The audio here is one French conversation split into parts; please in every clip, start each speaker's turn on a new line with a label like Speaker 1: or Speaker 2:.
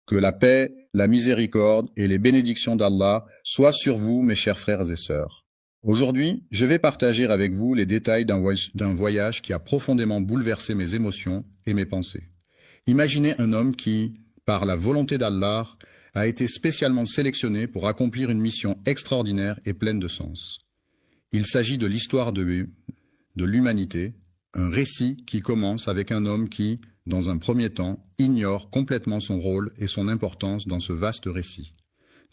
Speaker 1: Que la paix, la miséricorde et les bénédictions d'Allah soient sur vous, mes chers frères et sœurs. Aujourd'hui, je vais partager avec vous les détails d'un voyage qui a profondément bouleversé mes émotions et mes pensées. Imaginez un homme qui, par la volonté d'Allah, a été spécialement sélectionné pour accomplir une mission extraordinaire et pleine de sens. Il s'agit de l'histoire de l'humanité, un récit qui commence avec un homme qui, dans un premier temps, ignore complètement son rôle et son importance dans ce vaste récit.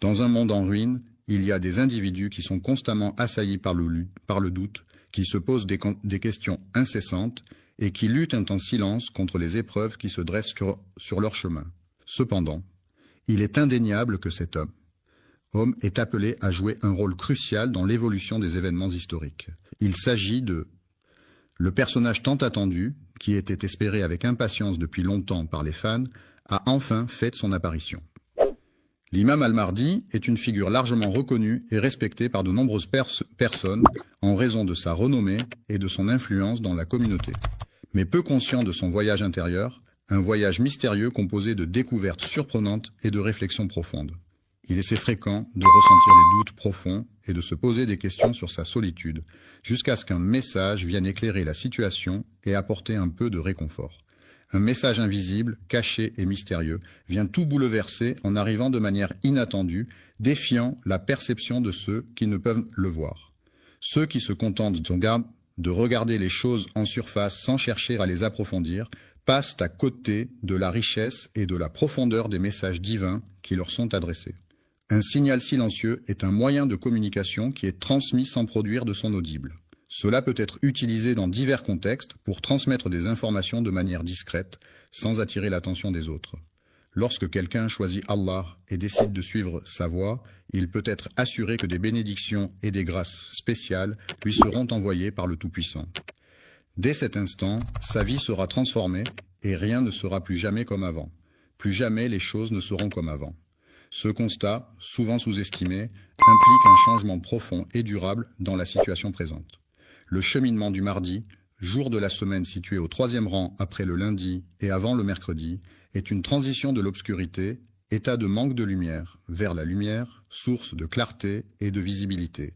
Speaker 1: Dans un monde en ruine, il y a des individus qui sont constamment assaillis par le doute, qui se posent des questions incessantes et qui luttent en silence contre les épreuves qui se dressent sur leur chemin. Cependant, il est indéniable que cet homme est appelé à jouer un rôle crucial dans l'évolution des événements historiques. Il s'agit de le personnage tant attendu, qui était espéré avec impatience depuis longtemps par les fans, a enfin fait son apparition. L'imam al-Mahdi est une figure largement reconnue et respectée par de nombreuses personnes en raison de sa renommée et de son influence dans la communauté. Mais peu conscient de son voyage intérieur, un voyage mystérieux composé de découvertes surprenantes et de réflexions profondes. Il est fréquent de ressentir des doutes profonds et de se poser des questions sur sa solitude, jusqu'à ce qu'un message vienne éclairer la situation et apporter un peu de réconfort. Un message invisible, caché et mystérieux vient tout bouleverser en arrivant de manière inattendue, défiant la perception de ceux qui ne peuvent le voir. Ceux qui se contentent de regarder les choses en surface sans chercher à les approfondir, passent à côté de la richesse et de la profondeur des messages divins qui leur sont adressés. Un signal silencieux est un moyen de communication qui est transmis sans produire de son audible. Cela peut être utilisé dans divers contextes pour transmettre des informations de manière discrète, sans attirer l'attention des autres. Lorsque quelqu'un choisit Allah et décide de suivre sa voie, il peut être assuré que des bénédictions et des grâces spéciales lui seront envoyées par le Tout-Puissant. Dès cet instant, sa vie sera transformée et rien ne sera plus jamais comme avant. Plus jamais les choses ne seront comme avant. Ce constat, souvent sous-estimé, implique un changement profond et durable dans la situation présente. Le cheminement du mardi, jour de la semaine situé au 3e rang après le lundi et avant le mercredi, est une transition de l'obscurité, état de manque de lumière, vers la lumière, source de clarté et de visibilité.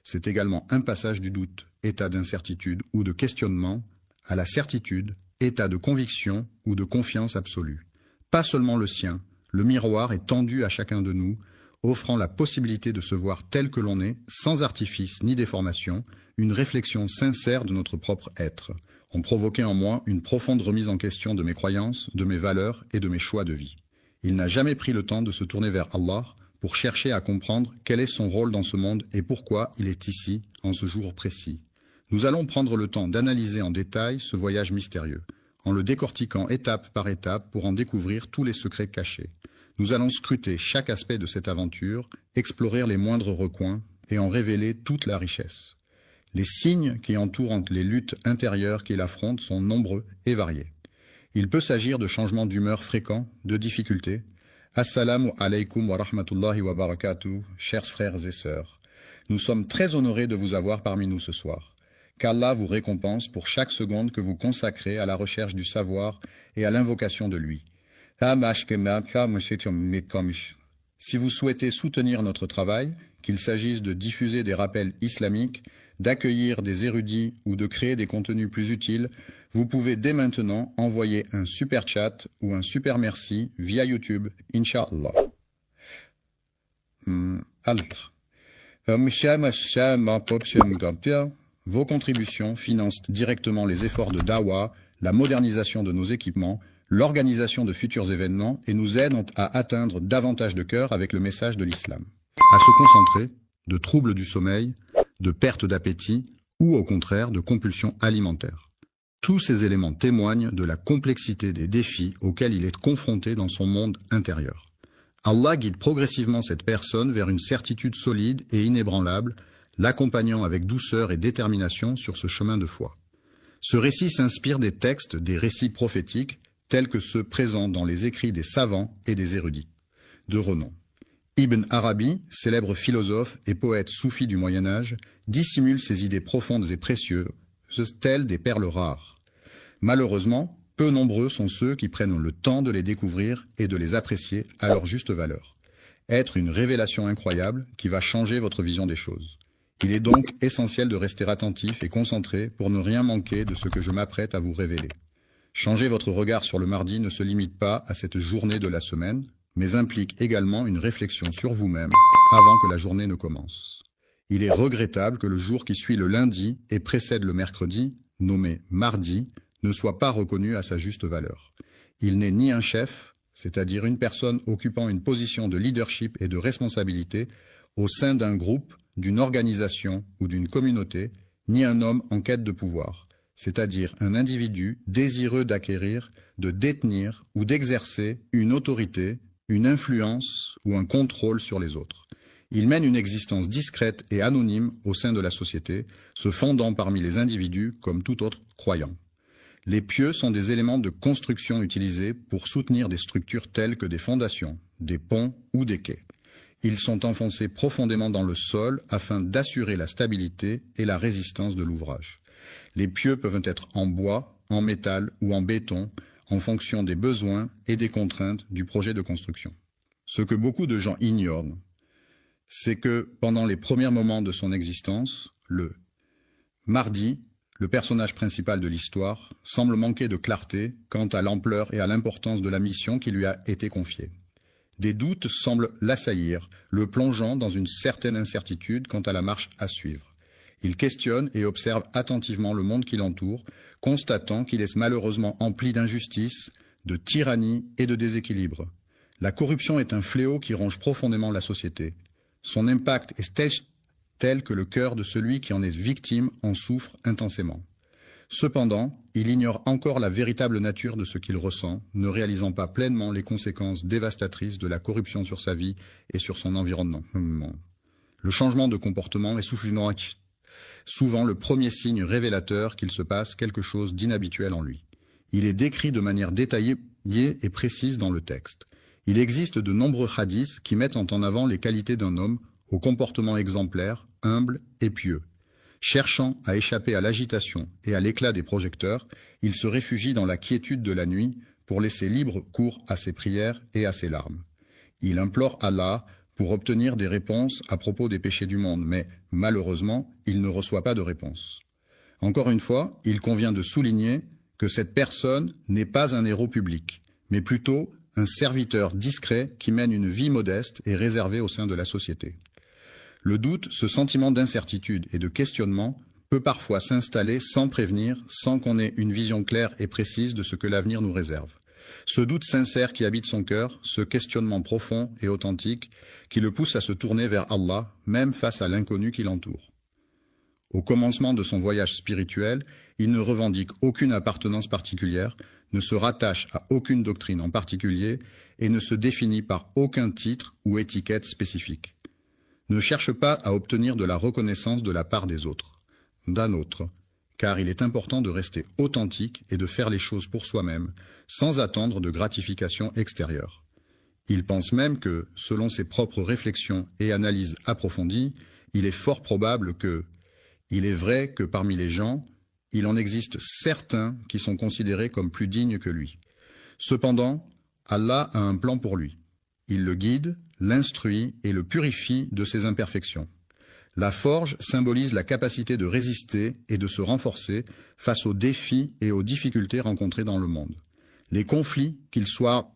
Speaker 1: C'est également un passage du doute, état d'incertitude ou de questionnement, à la certitude, état de conviction ou de confiance absolue. Pas seulement le sien, le miroir est tendu à chacun de nous, offrant la possibilité de se voir tel que l'on est, sans artifice ni déformation, une réflexion sincère de notre propre être, ont provoqué en moi une profonde remise en question de mes croyances, de mes valeurs et de mes choix de vie. Il n'a jamais pris le temps de se tourner vers Allah pour chercher à comprendre quel est son rôle dans ce monde et pourquoi il est ici, en ce jour précis. Nous allons prendre le temps d'analyser en détail ce voyage mystérieux, en le décortiquant étape par étape pour en découvrir tous les secrets cachés. Nous allons scruter chaque aspect de cette aventure, explorer les moindres recoins et en révéler toute la richesse. Les signes qui entourent les luttes intérieures qu'il affronte sont nombreux et variés. Il peut s'agir de changements d'humeur fréquents, de difficultés. Assalamu alaikum wa rahmatullahi wa barakatuh, chers frères et sœurs. Nous sommes très honorés de vous avoir parmi nous ce soir. Qu'Allah vous récompense pour chaque seconde que vous consacrez à la recherche du savoir et à l'invocation de lui. Si vous souhaitez soutenir notre travail, qu'il s'agisse de diffuser des rappels islamiques, d'accueillir des érudits ou de créer des contenus plus utiles, vous pouvez dès maintenant envoyer un super chat ou un super merci via YouTube, Inch'Allah. Vos contributions financent directement les efforts de Dawa, la modernisation de nos équipements, l'organisation de futurs événements et nous aident à atteindre davantage de cœurs avec le message de l'islam. À se concentrer, de troubles du sommeil, de perte d'appétit ou au contraire de compulsions alimentaires. Tous ces éléments témoignent de la complexité des défis auxquels il est confronté dans son monde intérieur. Allah guide progressivement cette personne vers une certitude solide et inébranlable, l'accompagnant avec douceur et détermination sur ce chemin de foi. Ce récit s'inspire des textes des récits prophétiques tels que ceux présents dans les écrits des savants et des érudits de renom. Ibn Arabi, célèbre philosophe et poète soufi du Moyen-Âge, dissimule ses idées profondes et précieuses, telles des perles rares. Malheureusement, Peu nombreux sont ceux qui prennent le temps de les découvrir et de les apprécier à leur juste valeur. Être une révélation incroyable qui va changer votre vision des choses. Il est donc essentiel de rester attentif et concentré pour ne rien manquer de ce que je m'apprête à vous révéler. Changer votre regard sur le mardi ne se limite pas à cette journée de la semaine, mais implique également une réflexion sur vous-même avant que la journée ne commence. Il est regrettable que le jour qui suit le lundi et précède le mercredi, nommé mardi, ne soit pas reconnu à sa juste valeur. Il n'est ni un chef, c'est-à-dire une personne occupant une position de leadership et de responsabilité au sein d'un groupe, d'une organisation ou d'une communauté, ni un homme en quête de pouvoir, c'est-à-dire un individu désireux d'acquérir, de détenir ou d'exercer une autorité, une influence ou un contrôle sur les autres. Il mène une existence discrète et anonyme au sein de la société, se fondant parmi les individus comme tout autre croyant. Les pieux sont des éléments de construction utilisés pour soutenir des structures telles que des fondations, des ponts ou des quais. Ils sont enfoncés profondément dans le sol afin d'assurer la stabilité et la résistance de l'ouvrage. Les pieux peuvent être en bois, en métal ou en béton, en fonction des besoins et des contraintes du projet de construction. Ce que beaucoup de gens ignorent, c'est que pendant les premiers moments de son existence, le mardi, le personnage principal de l'histoire, semble manquer de clarté quant à l'ampleur et à l'importance de la mission qui lui a été confiée. Des doutes semblent l'assaillir, le plongeant dans une certaine incertitude quant à la marche à suivre. Il questionne et observe attentivement le monde qui l'entoure, constatant qu'il est malheureusement empli d'injustice, de tyrannie et de déséquilibre. La corruption est un fléau qui ronge profondément la société. Son impact est tel que le cœur de celui qui en est victime en souffre intensément. Cependant, il ignore encore la véritable nature de ce qu'il ressent, ne réalisant pas pleinement les conséquences dévastatrices de la corruption sur sa vie et sur son environnement. Le changement de comportement est souvent le premier signe révélateur qu'il se passe quelque chose d'inhabituel en lui. Il est décrit de manière détaillée et précise dans le texte. Il existe de nombreux hadiths qui mettent en avant les qualités d'un homme au comportement exemplaire, humble et pieux. Cherchant à échapper à l'agitation et à l'éclat des projecteurs, il se réfugie dans la quiétude de la nuit pour laisser libre cours à ses prières et à ses larmes. Il implore Allah pour obtenir des réponses à propos des péchés du monde, mais malheureusement, il ne reçoit pas de réponse. Encore une fois, il convient de souligner que cette personne n'est pas un héros public, mais plutôt un serviteur discret qui mène une vie modeste et réservée au sein de la société. Le doute, ce sentiment d'incertitude et de questionnement, peut parfois s'installer sans prévenir, sans qu'on ait une vision claire et précise de ce que l'avenir nous réserve. Ce doute sincère qui habite son cœur, ce questionnement profond et authentique qui le pousse à se tourner vers Allah, même face à l'inconnu qui l'entoure. Au commencement de son voyage spirituel, il ne revendique aucune appartenance particulière, ne se rattache à aucune doctrine en particulier et ne se définit par aucun titre ou étiquette spécifique. Ne cherche pas à obtenir de la reconnaissance de la part des autres, d'un autre, car il est important de rester authentique et de faire les choses pour soi-même, sans attendre de gratification extérieure. Il pense même que, selon ses propres réflexions et analyses approfondies, il est fort probable que, il est vrai que parmi les gens, il en existe certains qui sont considérés comme plus dignes que lui. Cependant, Allah a un plan pour lui. Il le guide, l'instruit et le purifie de ses imperfections. La forge symbolise la capacité de résister et de se renforcer face aux défis et aux difficultés rencontrées dans le monde. Les conflits, qu'ils soient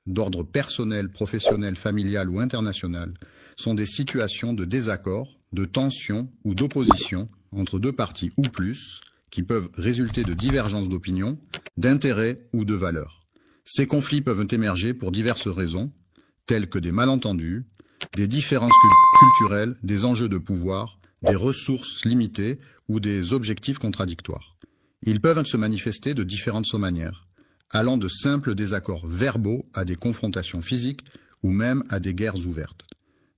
Speaker 1: d'ordre personnel, professionnel, familial ou international, sont des situations de désaccord, de tension ou d'opposition entre deux parties ou plus, qui peuvent résulter de divergences d'opinion, d'intérêts ou de valeurs. Ces conflits peuvent émerger pour diverses raisons, telles que des malentendus, des différences culturelles, des enjeux de pouvoir, des ressources limitées ou des objectifs contradictoires. Ils peuvent se manifester de différentes manières, allant de simples désaccords verbaux à des confrontations physiques ou même à des guerres ouvertes.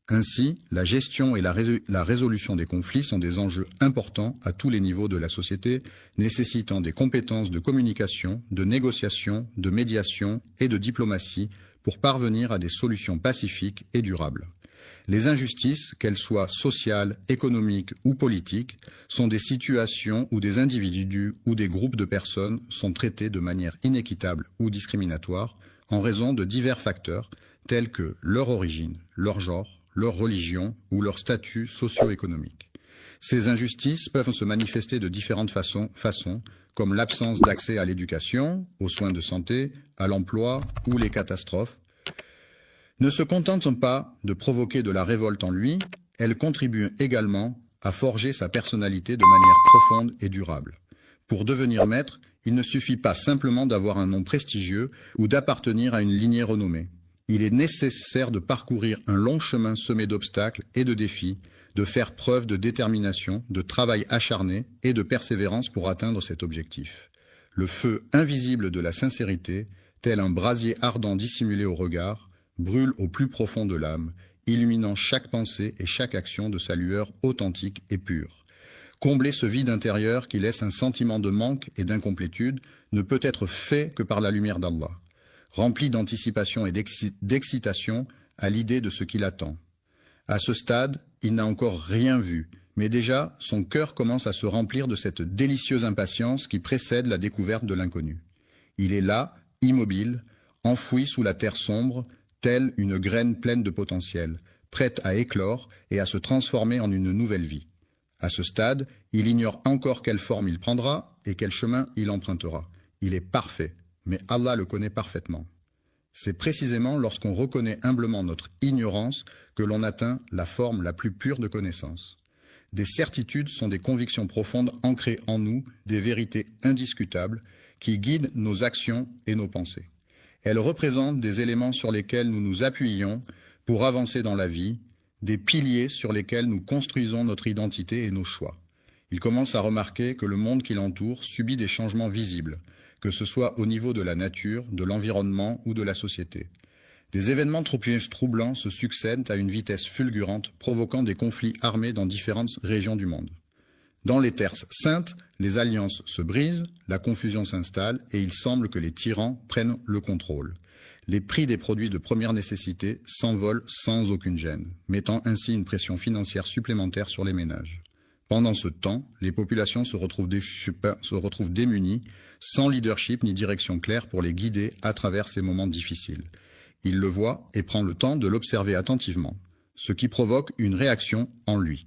Speaker 1: Ainsi, la gestion et la résolution des conflits sont des enjeux importants à tous les niveaux de la société, nécessitant des compétences de communication, de négociation, de médiation et de diplomatie pour parvenir à des solutions pacifiques et durables. Les injustices, qu'elles soient sociales, économiques ou politiques, sont des situations où des individus ou des groupes de personnes sont traités de manière inéquitable ou discriminatoire en raison de divers facteurs tels que leur origine, leur genre, leur religion ou leur statut socio-économique. Ces injustices peuvent se manifester de différentes façons comme l'absence d'accès à l'éducation, aux soins de santé, à l'emploi ou les catastrophes. Ne se contentent pas de provoquer de la révolte en lui, elles contribuent également à forger sa personnalité de manière profonde et durable. Pour devenir maître, il ne suffit pas simplement d'avoir un nom prestigieux ou d'appartenir à une lignée renommée. Il est nécessaire de parcourir un long chemin semé d'obstacles et de défis, de faire preuve de détermination, de travail acharné et de persévérance pour atteindre cet objectif. Le feu invisible de la sincérité, tel un brasier ardent dissimulé au regard, brûle au plus profond de l'âme, illuminant chaque pensée et chaque action de sa lueur authentique et pure. Combler ce vide intérieur qui laisse un sentiment de manque et d'incomplétude ne peut être fait que par la lumière d'Allah, rempli d'anticipation et d'excitation à l'idée de ce qui l'attend. À ce stade, il n'a encore rien vu, mais déjà son cœur commence à se remplir de cette délicieuse impatience qui précède la découverte de l'inconnu. Il est là, immobile, enfoui sous la terre sombre, telle une graine pleine de potentiel, prête à éclore et à se transformer en une nouvelle vie. À ce stade, il ignore encore quelle forme il prendra et quel chemin il empruntera. Il est parfait, mais Allah le connaît parfaitement. C'est précisément lorsqu'on reconnaît humblement notre ignorance que l'on atteint la forme la plus pure de connaissance. Des certitudes sont des convictions profondes ancrées en nous, des vérités indiscutables qui guident nos actions et nos pensées. Elles représentent des éléments sur lesquels nous nous appuyons pour avancer dans la vie, des piliers sur lesquels nous construisons notre identité et nos choix. Il commence à remarquer que le monde qui l'entoure subit des changements visibles, que ce soit au niveau de la nature, de l'environnement ou de la société. Des événements troublants se succèdent à une vitesse fulgurante, provoquant des conflits armés dans différentes régions du monde. Dans les terres saintes, les alliances se brisent, la confusion s'installe et il semble que les tyrans prennent le contrôle. Les prix des produits de première nécessité s'envolent sans aucune gêne, mettant ainsi une pression financière supplémentaire sur les ménages. Pendant ce temps, les populations se retrouvent démunies, sans leadership ni direction claire pour les guider à travers ces moments difficiles. Il le voit et prend le temps de l'observer attentivement, ce qui provoque une réaction en lui.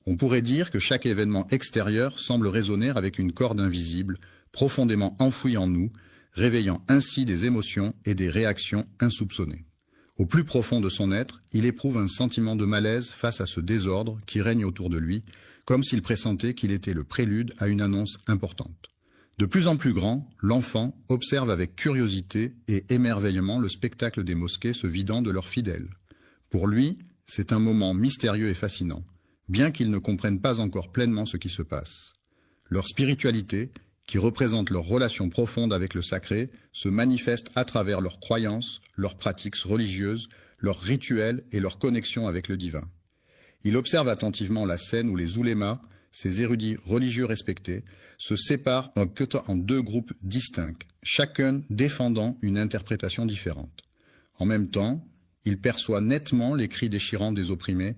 Speaker 1: On pourrait dire que chaque événement extérieur semble résonner avec une corde invisible, profondément enfouie en nous, réveillant ainsi des émotions et des réactions insoupçonnées. Au plus profond de son être, il éprouve un sentiment de malaise face à ce désordre qui règne autour de lui, comme s'il pressentait qu'il était le prélude à une annonce importante. De plus en plus grand, l'enfant observe avec curiosité et émerveillement le spectacle des mosquées se vidant de leurs fidèles. Pour lui, c'est un moment mystérieux et fascinant, bien qu'ils ne comprennent pas encore pleinement ce qui se passe. Leur spiritualité, qui représente leur relation profonde avec le sacré, se manifeste à travers leurs croyances, leurs pratiques religieuses, leurs rituels et leur connexion avec le divin. Il observe attentivement la scène où les oulémas, ces érudits religieux respectés, se séparent en deux groupes distincts, chacun défendant une interprétation différente. En même temps, il perçoit nettement les cris déchirants des opprimés,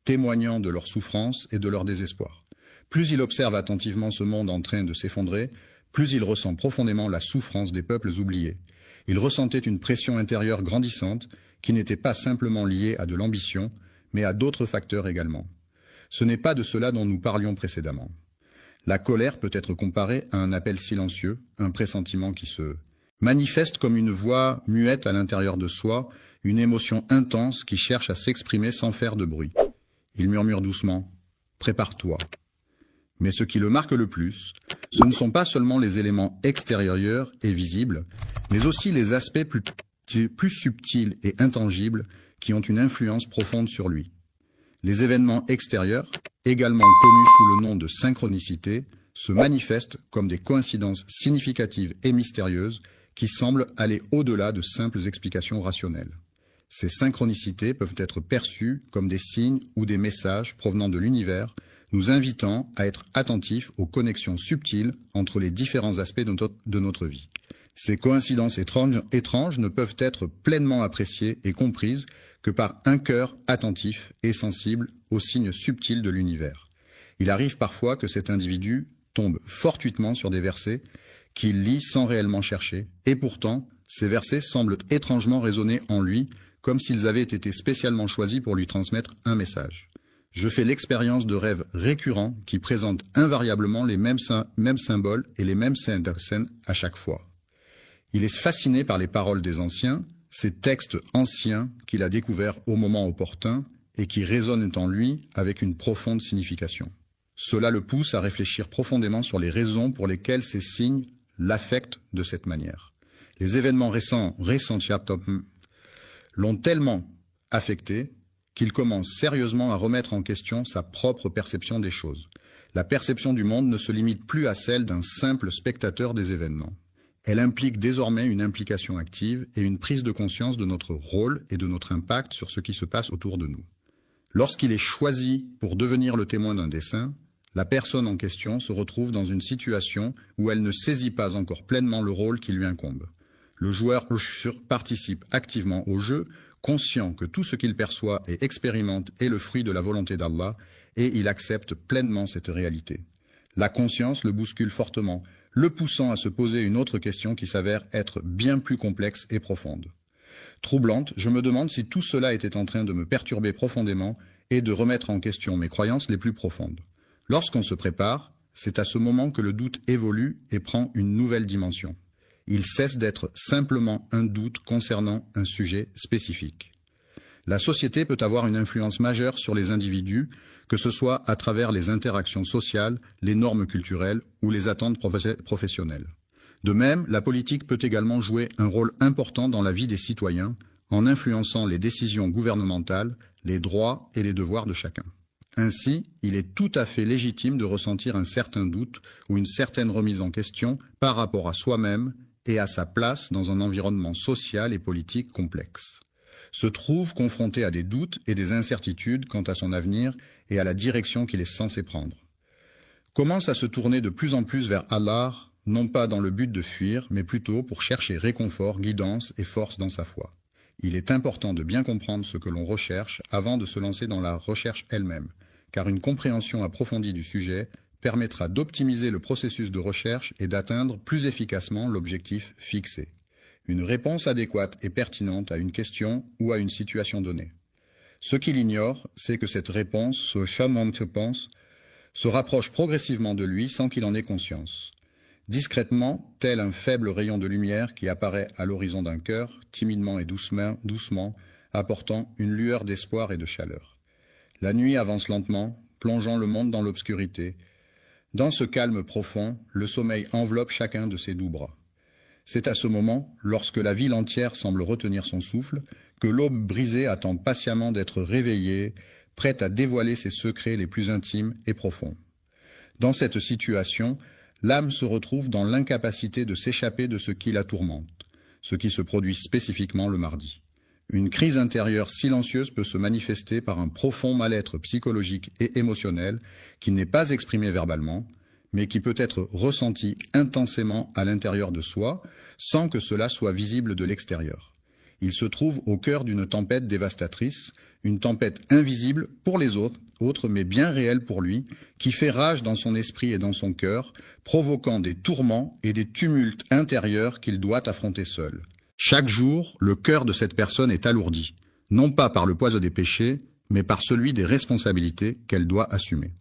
Speaker 1: témoignant de leur souffrance et de leur désespoir. Plus il observe attentivement ce monde en train de s'effondrer, plus il ressent profondément la souffrance des peuples oubliés. Il ressentait une pression intérieure grandissante qui n'était pas simplement liée à de l'ambition, mais à d'autres facteurs également. Ce n'est pas de cela dont nous parlions précédemment. La colère peut être comparée à un appel silencieux, un pressentiment qui se manifeste comme une voix muette à l'intérieur de soi, une émotion intense qui cherche à s'exprimer sans faire de bruit. Il murmure doucement « Prépare-toi ». Mais ce qui le marque le plus, ce ne sont pas seulement les éléments extérieurs et visibles, mais aussi les aspects plus subtils et intangibles qui ont une influence profonde sur lui. Les événements extérieurs, également connus sous le nom de synchronicité, se manifestent comme des coïncidences significatives et mystérieuses qui semblent aller au-delà de simples explications rationnelles. Ces synchronicités peuvent être perçues comme des signes ou des messages provenant de l'univers, nous invitant à être attentifs aux connexions subtiles entre les différents aspects de notre vie. Ces coïncidences étranges ne peuvent être pleinement appréciées et comprises que par un cœur attentif et sensible aux signes subtils de l'univers. Il arrive parfois que cet individu tombe fortuitement sur des versets qu'il lit sans réellement chercher, et pourtant, ces versets semblent étrangement résonner en lui, comme s'ils avaient été spécialement choisis pour lui transmettre un message. Je fais l'expérience de rêves récurrents qui présentent invariablement les mêmes symboles et les mêmes scènes à chaque fois. Il est fasciné par les paroles des anciens, ces textes anciens qu'il a découverts au moment opportun et qui résonnent en lui avec une profonde signification. Cela le pousse à réfléchir profondément sur les raisons pour lesquelles ces signes l'affectent de cette manière. Les événements récents l'ont tellement affecté qu'il commence sérieusement à remettre en question sa propre perception des choses. La perception du monde ne se limite plus à celle d'un simple spectateur des événements. Elle implique désormais une implication active et une prise de conscience de notre rôle et de notre impact sur ce qui se passe autour de nous. Lorsqu'il est choisi pour devenir le témoin d'un dessein, la personne en question se retrouve dans une situation où elle ne saisit pas encore pleinement le rôle qui lui incombe. Le joueur participe activement au jeu, conscient que tout ce qu'il perçoit et expérimente est le fruit de la volonté d'Allah, et il accepte pleinement cette réalité. La conscience le bouscule fortement, le poussant à se poser une autre question qui s'avère être bien plus complexe et profonde. Troublante, je me demande si tout cela était en train de me perturber profondément et de remettre en question mes croyances les plus profondes. Lorsqu'on se prépare, c'est à ce moment que le doute évolue et prend une nouvelle dimension. Il cesse d'être simplement un doute concernant un sujet spécifique. La société peut avoir une influence majeure sur les individus, que ce soit à travers les interactions sociales, les normes culturelles ou les attentes professionnelles. De même, la politique peut également jouer un rôle important dans la vie des citoyens, en influençant les décisions gouvernementales, les droits et les devoirs de chacun. Ainsi, il est tout à fait légitime de ressentir un certain doute ou une certaine remise en question par rapport à soi-même et à sa place dans un environnement social et politique complexe. Se trouve confronté à des doutes et des incertitudes quant à son avenir et à la direction qu'il est censé prendre. Commence à se tourner de plus en plus vers Allah, non pas dans le but de fuir, mais plutôt pour chercher réconfort, guidance et force dans sa foi. Il est important de bien comprendre ce que l'on recherche avant de se lancer dans la recherche elle-même, car une compréhension approfondie du sujet permettra d'optimiser le processus de recherche et d'atteindre plus efficacement l'objectif fixé. Une réponse adéquate et pertinente à une question ou à une situation donnée. Ce qu'il ignore, c'est que cette réponse, se rapproche progressivement de lui sans qu'il en ait conscience. Discrètement, tel un faible rayon de lumière qui apparaît à l'horizon d'un cœur, timidement et doucement, apportant une lueur d'espoir et de chaleur. La nuit avance lentement, plongeant le monde dans l'obscurité. Dans ce calme profond, le sommeil enveloppe chacun de ses doux bras. C'est à ce moment, lorsque la ville entière semble retenir son souffle, que l'aube brisée attend patiemment d'être réveillée, prête à dévoiler ses secrets les plus intimes et profonds. Dans cette situation, l'âme se retrouve dans l'incapacité de s'échapper de ce qui la tourmente, ce qui se produit spécifiquement le mardi. Une crise intérieure silencieuse peut se manifester par un profond mal-être psychologique et émotionnel qui n'est pas exprimé verbalement, mais qui peut être ressenti intensément à l'intérieur de soi, sans que cela soit visible de l'extérieur. Il se trouve au cœur d'une tempête dévastatrice, une tempête invisible pour les autres mais bien réelle pour lui, qui fait rage dans son esprit et dans son cœur, provoquant des tourments et des tumultes intérieurs qu'il doit affronter seul. Chaque jour, le cœur de cette personne est alourdi, non pas par le poids des péchés, mais par celui des responsabilités qu'elle doit assumer.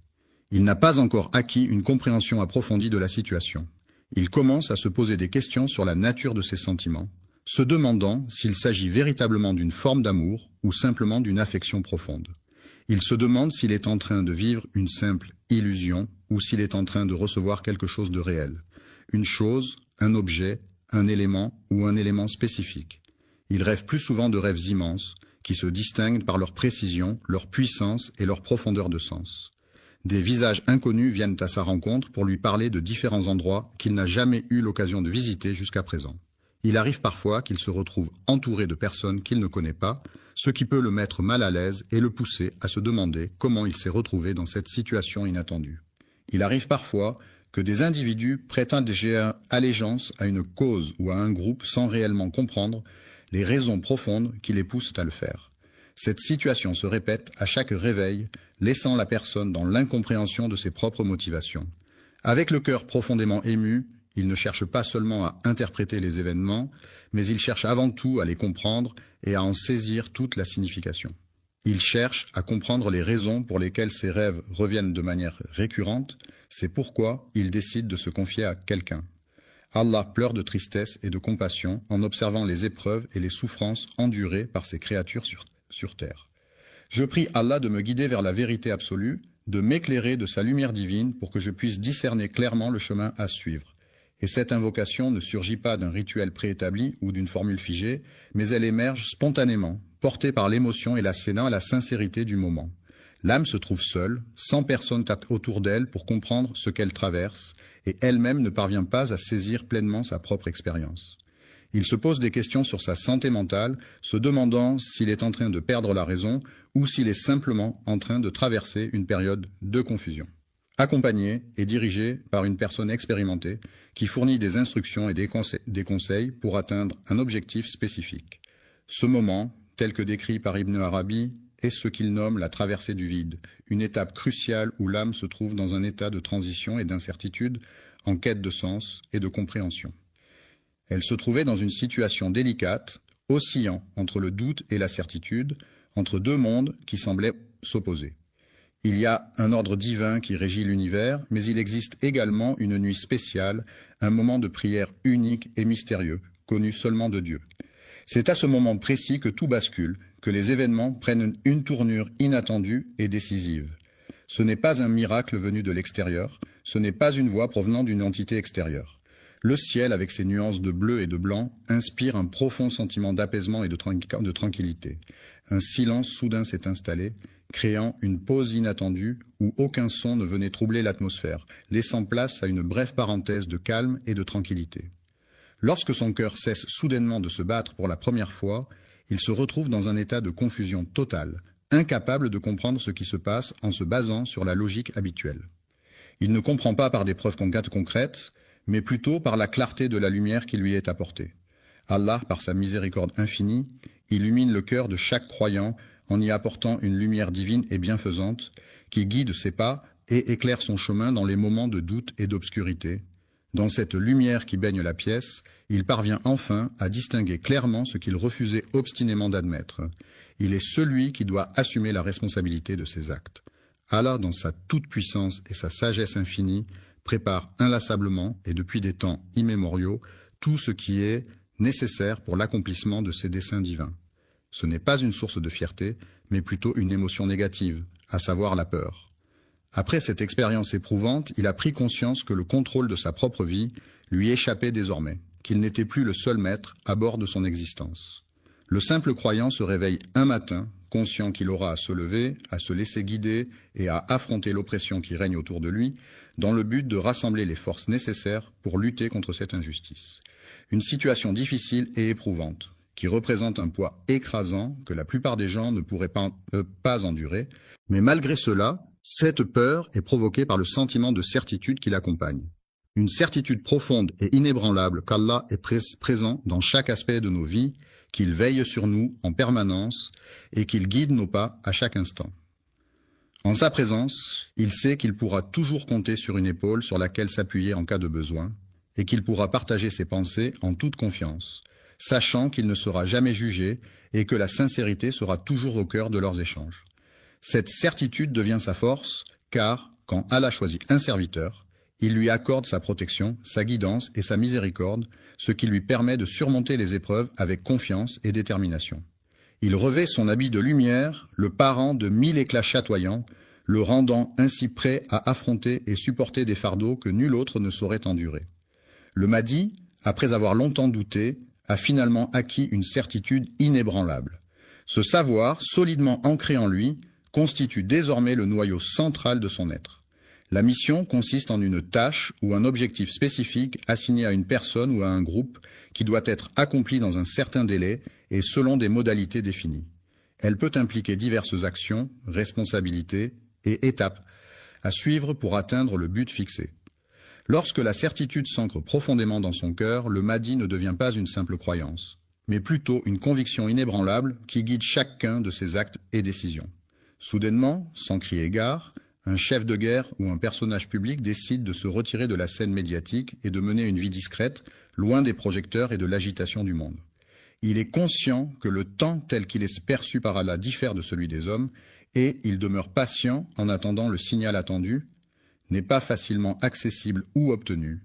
Speaker 1: Il n'a pas encore acquis une compréhension approfondie de la situation. Il commence à se poser des questions sur la nature de ses sentiments, se demandant s'il s'agit véritablement d'une forme d'amour ou simplement d'une affection profonde. Il se demande s'il est en train de vivre une simple illusion ou s'il est en train de recevoir quelque chose de réel. Une chose, un objet, un élément ou un élément spécifique. Il rêve plus souvent de rêves immenses, qui se distinguent par leur précision, leur puissance et leur profondeur de sens. Des visages inconnus viennent à sa rencontre pour lui parler de différents endroits qu'il n'a jamais eu l'occasion de visiter jusqu'à présent. Il arrive parfois qu'il se retrouve entouré de personnes qu'il ne connaît pas, ce qui peut le mettre mal à l'aise et le pousser à se demander comment il s'est retrouvé dans cette situation inattendue. Il arrive parfois que des individus prêtent allégeance à une cause ou à un groupe sans réellement comprendre les raisons profondes qui les poussent à le faire. Cette situation se répète à chaque réveil, laissant la personne dans l'incompréhension de ses propres motivations. Avec le cœur profondément ému, il ne cherche pas seulement à interpréter les événements, mais il cherche avant tout à les comprendre et à en saisir toute la signification. Il cherche à comprendre les raisons pour lesquelles ses rêves reviennent de manière récurrente, c'est pourquoi il décide de se confier à quelqu'un. Allah pleure de tristesse et de compassion en observant les épreuves et les souffrances endurées par ses créatures sur terre. Je prie Allah de me guider vers la vérité absolue, de m'éclairer de sa lumière divine pour que je puisse discerner clairement le chemin à suivre. Et cette invocation ne surgit pas d'un rituel préétabli ou d'une formule figée, mais elle émerge spontanément, portée par l'émotion et la sincérité du moment. L'âme se trouve seule, sans personne autour d'elle pour comprendre ce qu'elle traverse, et elle-même ne parvient pas à saisir pleinement sa propre expérience. Il se pose des questions sur sa santé mentale, se demandant s'il est en train de perdre la raison ou s'il est simplement en train de traverser une période de confusion. Accompagné et dirigé par une personne expérimentée qui fournit des instructions et des conseils pour atteindre un objectif spécifique. Ce moment, tel que décrit par Ibn Arabi, est ce qu'il nomme la traversée du vide, une étape cruciale où l'âme se trouve dans un état de transition et d'incertitude, en quête de sens et de compréhension. Elle se trouvait dans une situation délicate, oscillant entre le doute et la certitude, entre deux mondes qui semblaient s'opposer. Il y a un ordre divin qui régit l'univers, mais il existe également une nuit spéciale, un moment de prière unique et mystérieux, connu seulement de Dieu. C'est à ce moment précis que tout bascule, que les événements prennent une tournure inattendue et décisive. Ce n'est pas un miracle venu de l'extérieur, ce n'est pas une voix provenant d'une entité extérieure. Le ciel, avec ses nuances de bleu et de blanc, inspire un profond sentiment d'apaisement et de tranquillité. Un silence soudain s'est installé, créant une pause inattendue où aucun son ne venait troubler l'atmosphère, laissant place à une brève parenthèse de calme et de tranquillité. Lorsque son cœur cesse soudainement de se battre pour la première fois, il se retrouve dans un état de confusion totale, incapable de comprendre ce qui se passe en se basant sur la logique habituelle. Il ne comprend pas par des preuves concrètes, mais plutôt par la clarté de la lumière qui lui est apportée. Allah, par sa miséricorde infinie, illumine le cœur de chaque croyant en y apportant une lumière divine et bienfaisante qui guide ses pas et éclaire son chemin dans les moments de doute et d'obscurité. Dans cette lumière qui baigne la pièce, il parvient enfin à distinguer clairement ce qu'il refusait obstinément d'admettre. Il est celui qui doit assumer la responsabilité de ses actes. Allah, dans sa toute-puissance et sa sagesse infinie, prépare inlassablement et depuis des temps immémoriaux tout ce qui est nécessaire pour l'accomplissement de ses desseins divins. Ce n'est pas une source de fierté, mais plutôt une émotion négative, à savoir la peur. Après cette expérience éprouvante, il a pris conscience que le contrôle de sa propre vie lui échappait désormais, qu'il n'était plus le seul maître à bord de son existence. Le simple croyant se réveille un matin, conscient qu'il aura à se lever, à se laisser guider et à affronter l'oppression qui règne autour de lui, dans le but de rassembler les forces nécessaires pour lutter contre cette injustice. Une situation difficile et éprouvante, qui représente un poids écrasant que la plupart des gens ne pourraient pas endurer, mais malgré cela, cette peur est provoquée par le sentiment de certitude qui l'accompagne. Une certitude profonde et inébranlable qu'Allah est présent dans chaque aspect de nos vies, qu'il veille sur nous en permanence et qu'il guide nos pas à chaque instant. En sa présence, il sait qu'il pourra toujours compter sur une épaule sur laquelle s'appuyer en cas de besoin et qu'il pourra partager ses pensées en toute confiance, sachant qu'il ne sera jamais jugé et que la sincérité sera toujours au cœur de leurs échanges. Cette certitude devient sa force, car, quand Allah choisit un serviteur, il lui accorde sa protection, sa guidance et sa miséricorde, ce qui lui permet de surmonter les épreuves avec confiance et détermination. Il revêt son habit de lumière, le parant de 1000 éclats chatoyants, le rendant ainsi prêt à affronter et supporter des fardeaux que nul autre ne saurait endurer. Le Mahdi, après avoir longtemps douté, a finalement acquis une certitude inébranlable. Ce savoir, solidement ancré en lui, constitue désormais le noyau central de son être. La mission consiste en une tâche ou un objectif spécifique assigné à une personne ou à un groupe qui doit être accompli dans un certain délai et selon des modalités définies. Elle peut impliquer diverses actions, responsabilités et étapes à suivre pour atteindre le but fixé. Lorsque la certitude s'ancre profondément dans son cœur, le Mahdi ne devient pas une simple croyance, mais plutôt une conviction inébranlable qui guide chacun de ses actes et décisions. Soudainement, sans crier gare, un chef de guerre ou un personnage public décide de se retirer de la scène médiatique et de mener une vie discrète, loin des projecteurs et de l'agitation du monde. Il est conscient que le temps tel qu'il est perçu par Allah diffère de celui des hommes, et il demeure patient en attendant le signal attendu, n'est pas facilement accessible ou obtenu.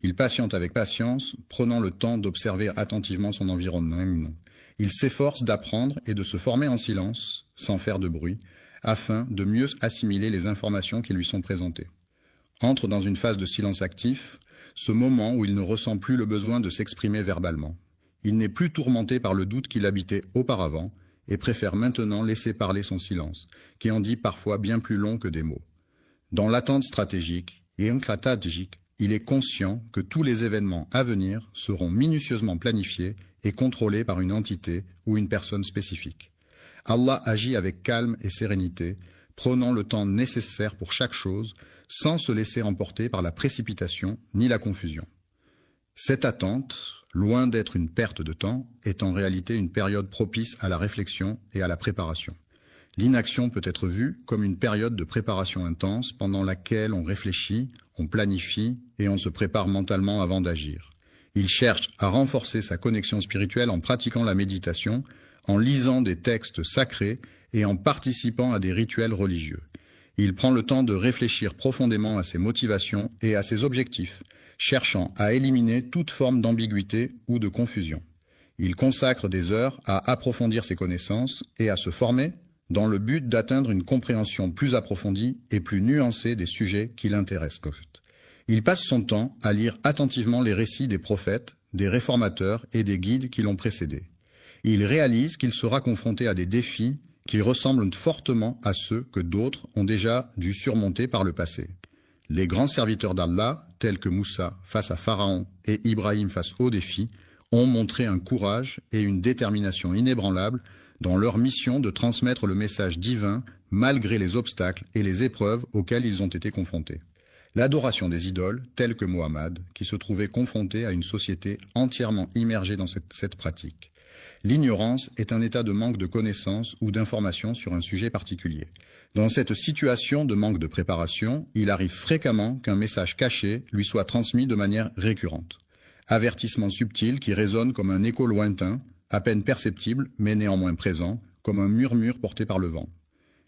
Speaker 1: Il patiente avec patience, prenant le temps d'observer attentivement son environnement. Il s'efforce d'apprendre et de se former en silence, sans faire de bruit, afin de mieux assimiler les informations qui lui sont présentées. Entre dans une phase de silence actif, ce moment où il ne ressent plus le besoin de s'exprimer verbalement. Il n'est plus tourmenté par le doute qu'il habitait auparavant et préfère maintenant laisser parler son silence, qui en dit parfois bien plus long que des mots. Dans l'attente stratégique et stratégique, il est conscient que tous les événements à venir seront minutieusement planifiés et contrôlés par une entité ou une personne spécifique. Allah agit avec calme et sérénité, prenant le temps nécessaire pour chaque chose, sans se laisser emporter par la précipitation ni la confusion. Cette attente, loin d'être une perte de temps, est en réalité une période propice à la réflexion et à la préparation. L'inaction peut être vue comme une période de préparation intense pendant laquelle on réfléchit, on planifie et on se prépare mentalement avant d'agir. Il cherche à renforcer sa connexion spirituelle en pratiquant la méditation, en lisant des textes sacrés et en participant à des rituels religieux. Il prend le temps de réfléchir profondément à ses motivations et à ses objectifs, cherchant à éliminer toute forme d'ambiguïté ou de confusion. Il consacre des heures à approfondir ses connaissances et à se former dans le but d'atteindre une compréhension plus approfondie et plus nuancée des sujets qui l'intéressent. Il passe son temps à lire attentivement les récits des prophètes, des réformateurs et des guides qui l'ont précédé. Il réalise qu'il sera confronté à des défis qui ressemblent fortement à ceux que d'autres ont déjà dû surmonter par le passé. Les grands serviteurs d'Allah, tels que Moussa face à Pharaon et Ibrahim face aux défis, ont montré un courage et une détermination inébranlables dans leur mission de transmettre le message divin malgré les obstacles et les épreuves auxquelles ils ont été confrontés. L'adoration des idoles, telle que Mohammed, qui se trouvait confronté à une société entièrement immergée dans cette pratique. L'ignorance est un état de manque de connaissances ou d'informations sur un sujet particulier. Dans cette situation de manque de préparation, il arrive fréquemment qu'un message caché lui soit transmis de manière récurrente. Avertissement subtil qui résonne comme un écho lointain, à peine perceptible, mais néanmoins présent, comme un murmure porté par le vent.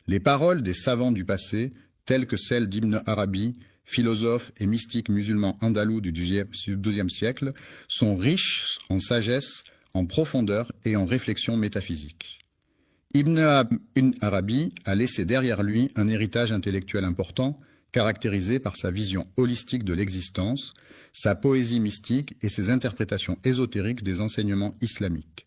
Speaker 1: Les paroles des savants du passé, telles que celles d'Ibn Arabi, philosophe et mystique musulman andalou du XIIe siècle, sont riches en sagesse, en profondeur et en réflexion métaphysique. Ibn Arabi a laissé derrière lui un héritage intellectuel important, caractérisé par sa vision holistique de l'existence, sa poésie mystique et ses interprétations ésotériques des enseignements islamiques.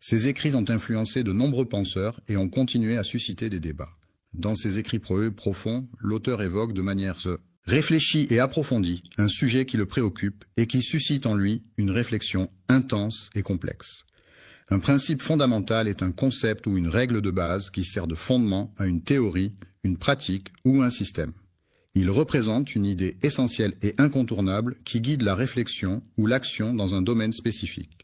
Speaker 1: Ses écrits ont influencé de nombreux penseurs et ont continué à susciter des débats. Dans ses écrits profonds, l'auteur évoque de manière réfléchie et approfondie un sujet qui le préoccupe et qui suscite en lui une réflexion intense et complexe. Un principe fondamental est un concept ou une règle de base qui sert de fondement à une théorie, une pratique ou un système. Il représente une idée essentielle et incontournable qui guide la réflexion ou l'action dans un domaine spécifique.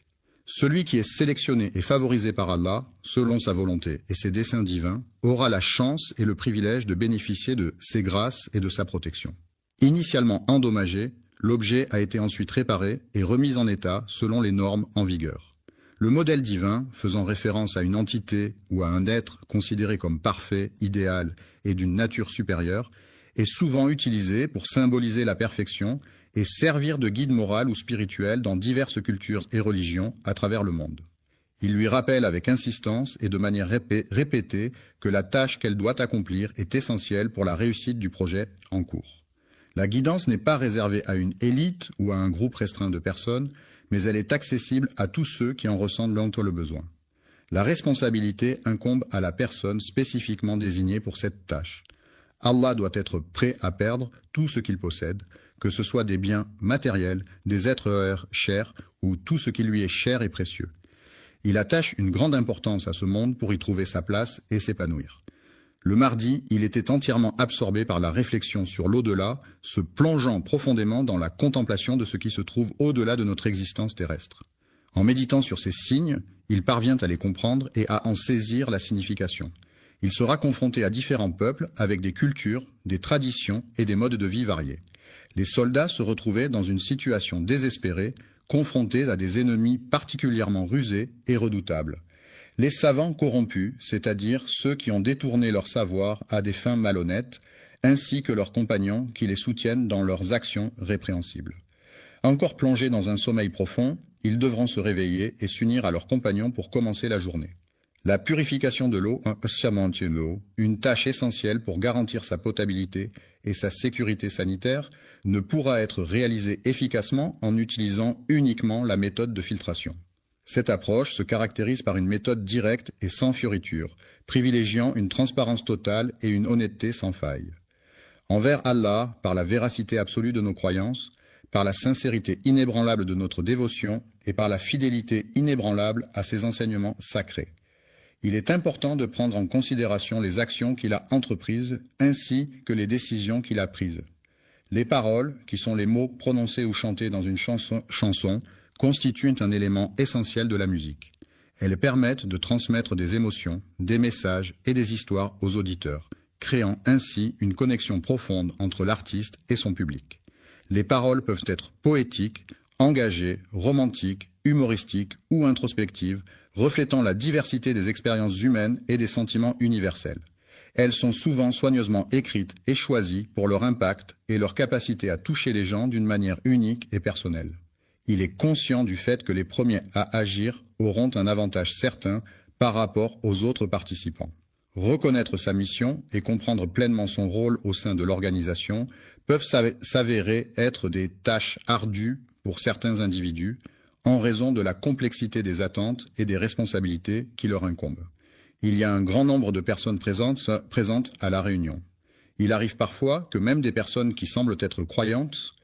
Speaker 1: Celui qui est sélectionné et favorisé par Allah, selon sa volonté et ses desseins divins, aura la chance et le privilège de bénéficier de ses grâces et de sa protection. Initialement endommagé, l'objet a été ensuite réparé et remis en état selon les normes en vigueur. Le modèle divin, faisant référence à une entité ou à un être considéré comme parfait, idéal et d'une nature supérieure, est souvent utilisé pour symboliser la perfection et servir de guide moral ou spirituel dans diverses cultures et religions à travers le monde. Il lui rappelle avec insistance et de manière répétée que la tâche qu'elle doit accomplir est essentielle pour la réussite du projet en cours. La guidance n'est pas réservée à une élite ou à un groupe restreint de personnes, mais elle est accessible à tous ceux qui en ressentent le besoin. La responsabilité incombe à la personne spécifiquement désignée pour cette tâche. Allah doit être prêt à perdre tout ce qu'il possède, que ce soit des biens matériels, des êtres chers ou tout ce qui lui est cher et précieux. Il attache une grande importance à ce monde pour y trouver sa place et s'épanouir. Le mardi, il était entièrement absorbé par la réflexion sur l'au-delà, se plongeant profondément dans la contemplation de ce qui se trouve au-delà de notre existence terrestre. En méditant sur ces signes, il parvient à les comprendre et à en saisir la signification. Il sera confronté à différents peuples avec des cultures, des traditions et des modes de vie variés. Les soldats se retrouvaient dans une situation désespérée, confrontés à des ennemis particulièrement rusés et redoutables. Les savants corrompus, c'est-à-dire ceux qui ont détourné leur savoir à des fins malhonnêtes, ainsi que leurs compagnons qui les soutiennent dans leurs actions répréhensibles. Encore plongés dans un sommeil profond, ils devront se réveiller et s'unir à leurs compagnons pour commencer la journée. La purification de l'eau, une tâche essentielle pour garantir sa potabilité et sa sécurité sanitaire, ne pourra être réalisée efficacement en utilisant uniquement la méthode de filtration. Cette approche se caractérise par une méthode directe et sans fioritures, privilégiant une transparence totale et une honnêteté sans faille. Envers Allah, par la véracité absolue de nos croyances, par la sincérité inébranlable de notre dévotion et par la fidélité inébranlable à ses enseignements sacrés. Il est important de prendre en considération les actions qu'il a entreprises ainsi que les décisions qu'il a prises. Les paroles, qui sont les mots prononcés ou chantés dans une chanson, constituent un élément essentiel de la musique. Elles permettent de transmettre des émotions, des messages et des histoires aux auditeurs, créant ainsi une connexion profonde entre l'artiste et son public. Les paroles peuvent être poétiques, engagées, romantiques, humoristiques ou introspectives, reflétant la diversité des expériences humaines et des sentiments universels. Elles sont souvent soigneusement écrites et choisies pour leur impact et leur capacité à toucher les gens d'une manière unique et personnelle. Il est conscient du fait que les premiers à agir auront un avantage certain par rapport aux autres participants. Reconnaître sa mission et comprendre pleinement son rôle au sein de l'organisation peuvent s'avérer être des tâches ardues pour certains individus, en raison de la complexité des attentes et des responsabilités qui leur incombent. Il y a un grand nombre de personnes présentes à la réunion. Il arrive parfois que même des personnes qui semblent être croyantes,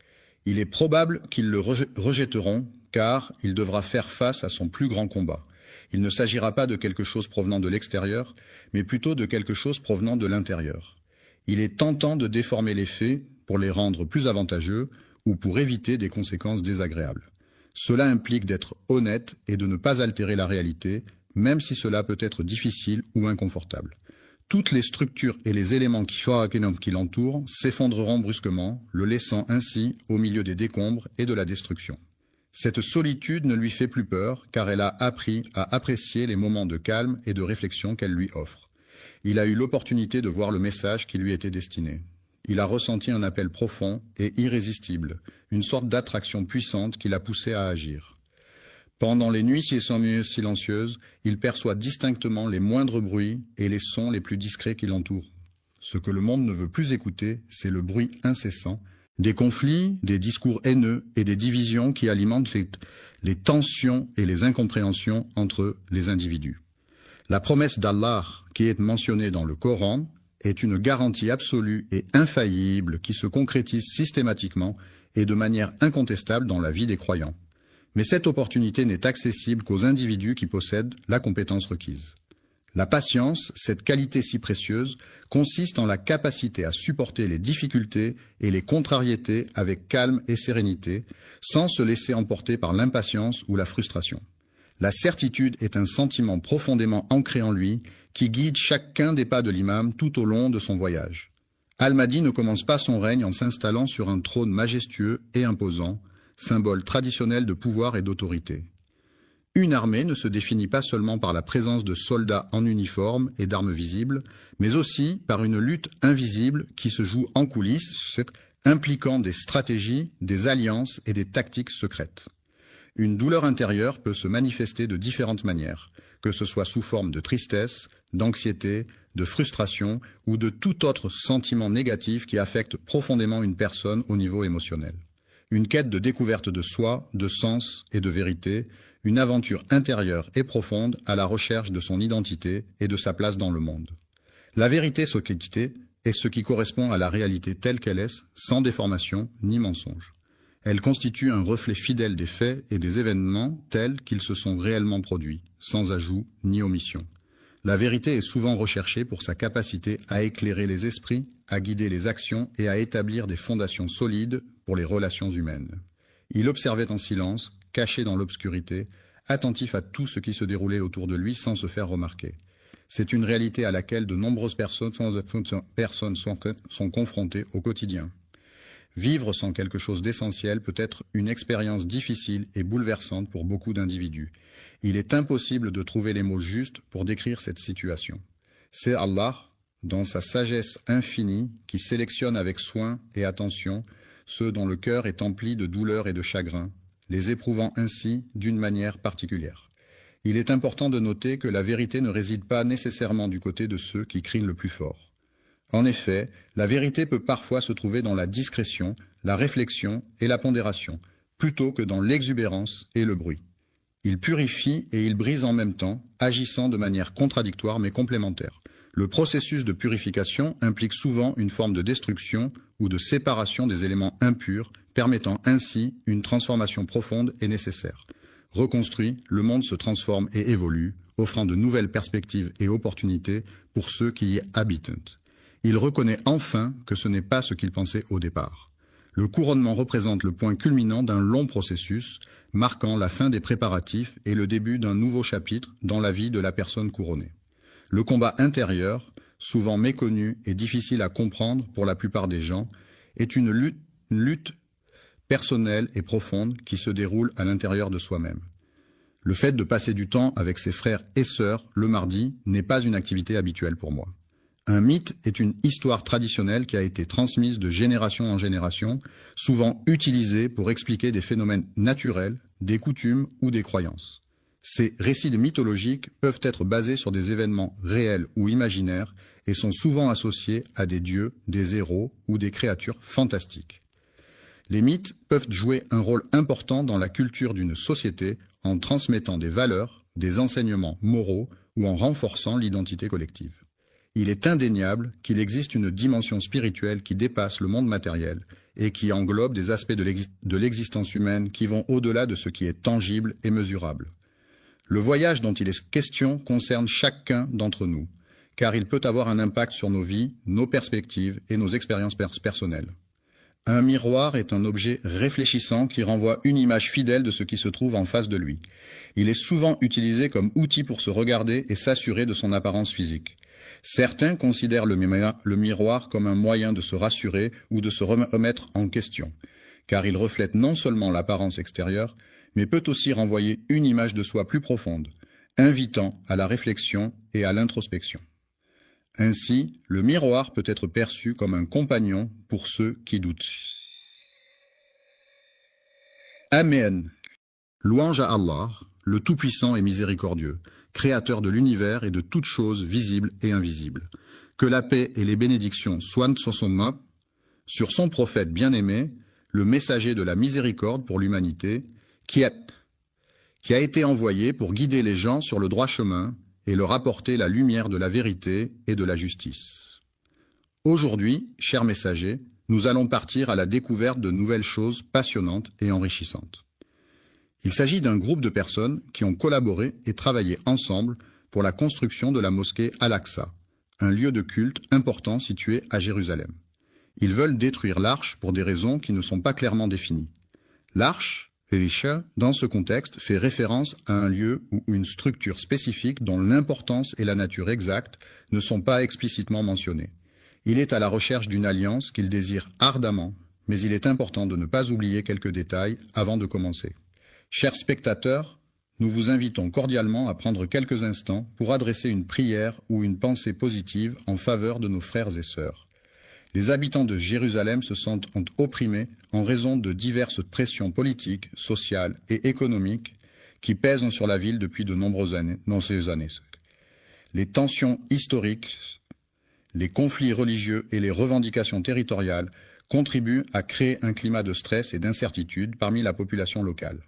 Speaker 1: il est probable qu'ils le rejetteront car il devra faire face à son plus grand combat. Il ne s'agira pas de quelque chose provenant de l'extérieur, mais plutôt de quelque chose provenant de l'intérieur. Il est tentant de déformer les faits pour les rendre plus avantageux ou pour éviter des conséquences désagréables. Cela implique d'être honnête et de ne pas altérer la réalité, même si cela peut être difficile ou inconfortable. Toutes les structures et les éléments qui l'entourent s'effondreront brusquement, le laissant ainsi au milieu des décombres et de la destruction. Cette solitude ne lui fait plus peur, car elle a appris à apprécier les moments de calme et de réflexion qu'elle lui offre. Il a eu l'opportunité de voir le message qui lui était destiné. Il a ressenti un appel profond et irrésistible, une sorte d'attraction puissante qui l'a poussé à agir. Pendant les nuits silencieuses, il perçoit distinctement les moindres bruits et les sons les plus discrets qui l'entourent. Ce que le monde ne veut plus écouter, c'est le bruit incessant, des conflits, des discours haineux et des divisions qui alimentent les tensions et les incompréhensions entre les individus. La promesse d'Allah, qui est mentionnée dans le Coran, est une garantie absolue et infaillible qui se concrétise systématiquement et de manière incontestable dans la vie des croyants. Mais cette opportunité n'est accessible qu'aux individus qui possèdent la compétence requise. La patience, cette qualité si précieuse, consiste en la capacité à supporter les difficultés et les contrariétés avec calme et sérénité, sans se laisser emporter par l'impatience ou la frustration. La certitude est un sentiment profondément ancré en lui qui guide chacun des pas de l'imam tout au long de son voyage. Al-Mahdi ne commence pas son règne en s'installant sur un trône majestueux et imposant, symbole traditionnel de pouvoir et d'autorité. Une armée ne se définit pas seulement par la présence de soldats en uniforme et d'armes visibles, mais aussi par une lutte invisible qui se joue en coulisses, impliquant des stratégies, des alliances et des tactiques secrètes. Une douleur intérieure peut se manifester de différentes manières, que ce soit sous forme de tristesse, d'anxiété, de frustration ou de tout autre sentiment négatif qui affecte profondément une personne au niveau émotionnel. Une quête de découverte de soi, de sens et de vérité, une aventure intérieure et profonde à la recherche de son identité et de sa place dans le monde. La vérité socrétité est ce qui correspond à la réalité telle qu'elle est, sans déformation ni mensonge. Elle constitue un reflet fidèle des faits et des événements tels qu'ils se sont réellement produits, sans ajout ni omission. La vérité est souvent recherchée pour sa capacité à éclairer les esprits, à guider les actions et à établir des fondations solides pour les relations humaines. Il observait en silence, caché dans l'obscurité, attentif à tout ce qui se déroulait autour de lui sans se faire remarquer. C'est une réalité à laquelle de nombreuses personnes sont confrontées au quotidien. Vivre sans quelque chose d'essentiel peut être une expérience difficile et bouleversante pour beaucoup d'individus. Il est impossible de trouver les mots justes pour décrire cette situation. C'est Allah, dans sa sagesse infinie, qui sélectionne avec soin et attention ceux dont le cœur est empli de douleur et de chagrin, les éprouvant ainsi d'une manière particulière. Il est important de noter que la vérité ne réside pas nécessairement du côté de ceux qui crient le plus fort. En effet, la vérité peut parfois se trouver dans la discrétion, la réflexion et la pondération, plutôt que dans l'exubérance et le bruit. Il purifie et il brise en même temps, agissant de manière contradictoire mais complémentaire. Le processus de purification implique souvent une forme de destruction ou de séparation des éléments impurs, permettant ainsi une transformation profonde et nécessaire. Reconstruit, le monde se transforme et évolue, offrant de nouvelles perspectives et opportunités pour ceux qui y habitent. Il reconnaît enfin que ce n'est pas ce qu'il pensait au départ. Le couronnement représente le point culminant d'un long processus, marquant la fin des préparatifs et le début d'un nouveau chapitre dans la vie de la personne couronnée. Le combat intérieur, souvent méconnu et difficile à comprendre pour la plupart des gens, est une lutte personnelle et profonde qui se déroule à l'intérieur de soi-même. Le fait de passer du temps avec ses frères et sœurs le mardi n'est pas une activité habituelle pour moi. Un mythe est une histoire traditionnelle qui a été transmise de génération en génération, souvent utilisée pour expliquer des phénomènes naturels, des coutumes ou des croyances. Ces récits mythologiques peuvent être basés sur des événements réels ou imaginaires et sont souvent associés à des dieux, des héros ou des créatures fantastiques. Les mythes peuvent jouer un rôle important dans la culture d'une société en transmettant des valeurs, des enseignements moraux ou en renforçant l'identité collective. Il est indéniable qu'il existe une dimension spirituelle qui dépasse le monde matériel et qui englobe des aspects de l'existence humaine qui vont au-delà de ce qui est tangible et mesurable. Le voyage dont il est question concerne chacun d'entre nous, car il peut avoir un impact sur nos vies, nos perspectives et nos expériences personnelles. Un miroir est un objet réfléchissant qui renvoie une image fidèle de ce qui se trouve en face de lui. Il est souvent utilisé comme outil pour se regarder et s'assurer de son apparence physique. Certains considèrent le miroir comme un moyen de se rassurer ou de se remettre en question, car il reflète non seulement l'apparence extérieure, mais peut aussi renvoyer une image de soi plus profonde, invitant à la réflexion et à l'introspection. Ainsi, le miroir peut être perçu comme un compagnon pour ceux qui doutent. Amen. Louange à Allah, le Tout-Puissant et Miséricordieux, Créateur de l'univers et de toutes choses visibles et invisibles. Que la paix et les bénédictions soient sur son nom, sur son prophète bien-aimé, le messager de la miséricorde pour l'humanité, qui a été envoyé pour guider les gens sur le droit chemin et leur apporter la lumière de la vérité et de la justice. Aujourd'hui, chers messagers, nous allons partir à la découverte de nouvelles choses passionnantes et enrichissantes. Il s'agit d'un groupe de personnes qui ont collaboré et travaillé ensemble pour la construction de la mosquée Al-Aqsa, un lieu de culte important situé à Jérusalem. Ils veulent détruire l'arche pour des raisons qui ne sont pas clairement définies. L'arche, Elisha, dans ce contexte, fait référence à un lieu ou une structure spécifique dont l'importance et la nature exacte ne sont pas explicitement mentionnées. Il est à la recherche d'une alliance qu'il désire ardemment, mais il est important de ne pas oublier quelques détails avant de commencer. Chers spectateurs, nous vous invitons cordialement à prendre quelques instants pour adresser une prière ou une pensée positive en faveur de nos frères et sœurs. Les habitants de Jérusalem se sentent opprimés en raison de diverses pressions politiques, sociales et économiques qui pèsent sur la ville depuis de nombreuses années. Les tensions historiques, les conflits religieux et les revendications territoriales contribuent à créer un climat de stress et d'incertitude parmi la population locale.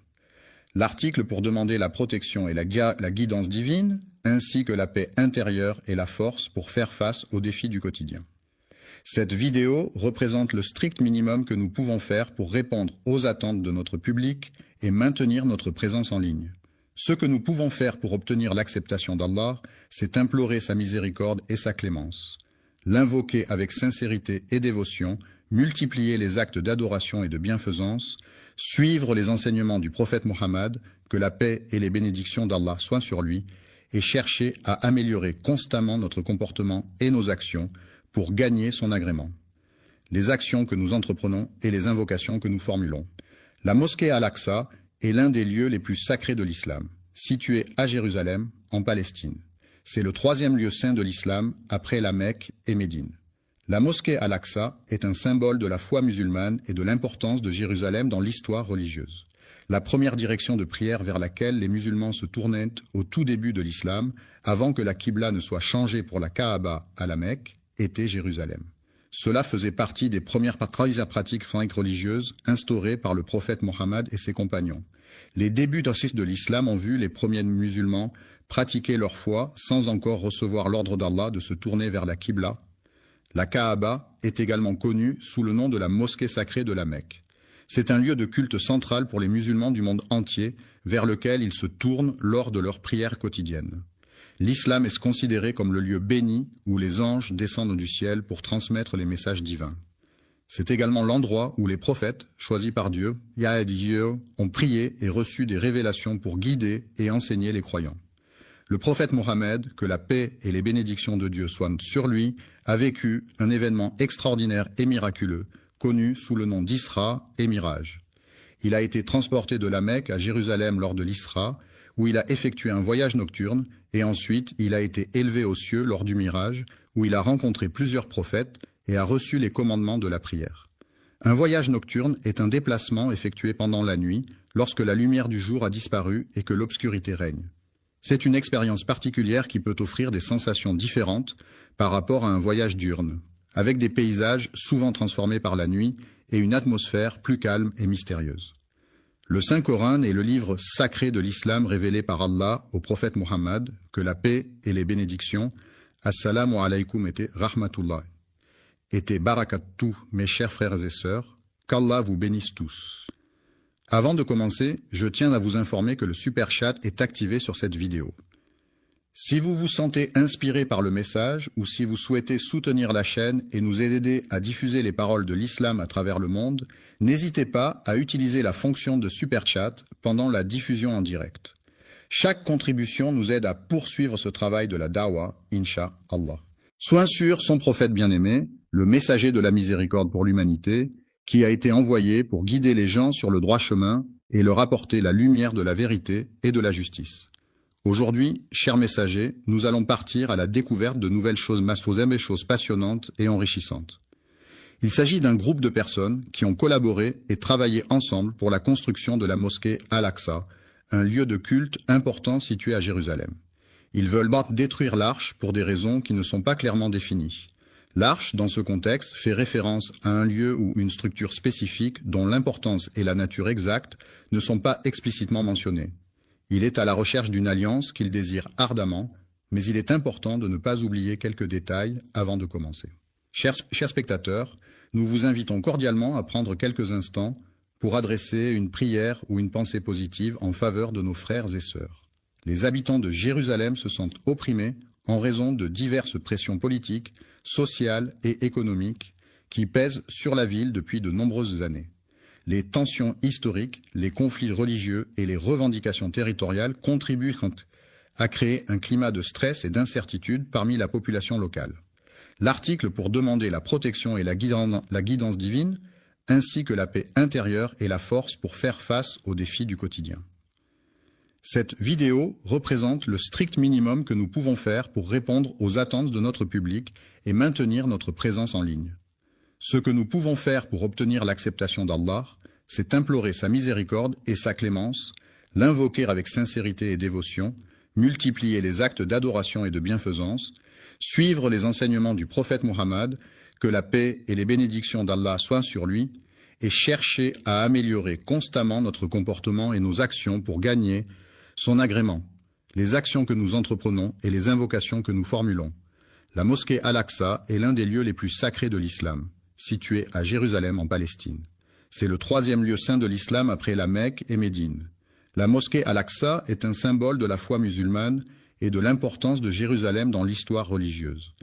Speaker 1: L'article pour demander la protection et la guidance divine, ainsi que la paix intérieure et la force pour faire face aux défis du quotidien. Cette vidéo représente le strict minimum que nous pouvons faire pour répondre aux attentes de notre public et maintenir notre présence en ligne. Ce que nous pouvons faire pour obtenir l'acceptation d'Allah, c'est implorer sa miséricorde et sa clémence, l'invoquer avec sincérité et dévotion, multiplier les actes d'adoration et de bienfaisance, suivre les enseignements du prophète Mohammed, que la paix et les bénédictions d'Allah soient sur lui, et chercher à améliorer constamment notre comportement et nos actions pour gagner son agrément. Les actions que nous entreprenons et les invocations que nous formulons. La mosquée Al-Aqsa est l'un des lieux les plus sacrés de l'islam, situé à Jérusalem, en Palestine. C'est le 3e lieu saint de l'islam après la Mecque et Médine. La mosquée Al-Aqsa est un symbole de la foi musulmane et de l'importance de Jérusalem dans l'histoire religieuse. La première direction de prière vers laquelle les musulmans se tournaient au tout début de l'islam, avant que la Qibla ne soit changée pour la Kaaba à la Mecque, était Jérusalem. Cela faisait partie des premières pratiques religieuses instaurées par le prophète Mohammed et ses compagnons. Les débuts de l'islam ont vu les premiers musulmans pratiquer leur foi sans encore recevoir l'ordre d'Allah de se tourner vers la Qibla. La Kaaba est également connue sous le nom de la mosquée sacrée de la Mecque. C'est un lieu de culte central pour les musulmans du monde entier, vers lequel ils se tournent lors de leurs prières quotidiennes. L'islam est considéré comme le lieu béni où les anges descendent du ciel pour transmettre les messages divins. C'est également l'endroit où les prophètes, choisis par Dieu, ont prié et reçu des révélations pour guider et enseigner les croyants. Le prophète Mohammed, que la paix et les bénédictions de Dieu soient sur lui, a vécu un événement extraordinaire et miraculeux, connu sous le nom d'Isra et Miraj. Il a été transporté de la Mecque à Jérusalem lors de l'Isra, où il a effectué un voyage nocturne, et ensuite il a été élevé aux cieux lors du Miraj, où il a rencontré plusieurs prophètes et a reçu les commandements de la prière. Un voyage nocturne est un déplacement effectué pendant la nuit, lorsque la lumière du jour a disparu et que l'obscurité règne. C'est une expérience particulière qui peut offrir des sensations différentes par rapport à un voyage diurne, avec des paysages souvent transformés par la nuit et une atmosphère plus calme et mystérieuse. Le Saint-Coran est le livre sacré de l'islam révélé par Allah au prophète Mohammed, que la paix et les bénédictions, assalamu alaykum et rahmatullah, et barakatuh, mes chers frères et sœurs, qu'Allah vous bénisse tous. Avant de commencer, je tiens à vous informer que le super chat est activé sur cette vidéo. Si vous vous sentez inspiré par le message ou si vous souhaitez soutenir la chaîne et nous aider à diffuser les paroles de l'islam à travers le monde, n'hésitez pas à utiliser la fonction de super chat pendant la diffusion en direct. Chaque contribution nous aide à poursuivre ce travail de la dawa, Inch'Allah. Soit sur son prophète bien-aimé, le messager de la miséricorde pour l'humanité, qui a été envoyé pour guider les gens sur le droit chemin et leur apporter la lumière de la vérité et de la justice. Aujourd'hui, chers messagers, nous allons partir à la découverte de nouvelles choses passionnantes et enrichissantes. Il s'agit d'un groupe de personnes qui ont collaboré et travaillé ensemble pour la construction de la mosquée Al-Aqsa, un lieu de culte important situé à Jérusalem. Ils veulent détruire l'arche pour des raisons qui ne sont pas clairement définies. L'arche, dans ce contexte, fait référence à un lieu ou une structure spécifique dont l'importance et la nature exacte ne sont pas explicitement mentionnées. Il est à la recherche d'une alliance qu'il désire ardemment, mais il est important de ne pas oublier quelques détails avant de commencer. Chers spectateurs, nous vous invitons cordialement à prendre quelques instants pour adresser une prière ou une pensée positive en faveur de nos frères et sœurs. Les habitants de Jérusalem se sentent opprimés en raison de diverses pressions politiques, sociales et économiques qui pèsent sur la ville depuis de nombreuses années. Les tensions historiques, les conflits religieux et les revendications territoriales contribuent à créer un climat de stress et d'incertitude parmi la population locale. L'article pour demander la protection et la guidance divine, ainsi que la paix intérieure et la force pour faire face aux défis du quotidien. Cette vidéo représente le strict minimum que nous pouvons faire pour répondre aux attentes de notre public et maintenir notre présence en ligne. Ce que nous pouvons faire pour obtenir l'acceptation d'Allah, c'est implorer sa miséricorde et sa clémence, l'invoquer avec sincérité et dévotion, multiplier les actes d'adoration et de bienfaisance, suivre les enseignements du prophète Mohammed, que la paix et les bénédictions d'Allah soient sur lui, et chercher à améliorer constamment notre comportement et nos actions pour gagner son agrément, les actions que nous entreprenons et les invocations que nous formulons. La mosquée Al-Aqsa est l'un des lieux les plus sacrés de l'islam, situé à Jérusalem en Palestine. C'est le 3e lieu saint de l'islam après la Mecque et Médine. La mosquée Al-Aqsa est un symbole de la foi musulmane et de l'importance de Jérusalem dans l'histoire religieuse.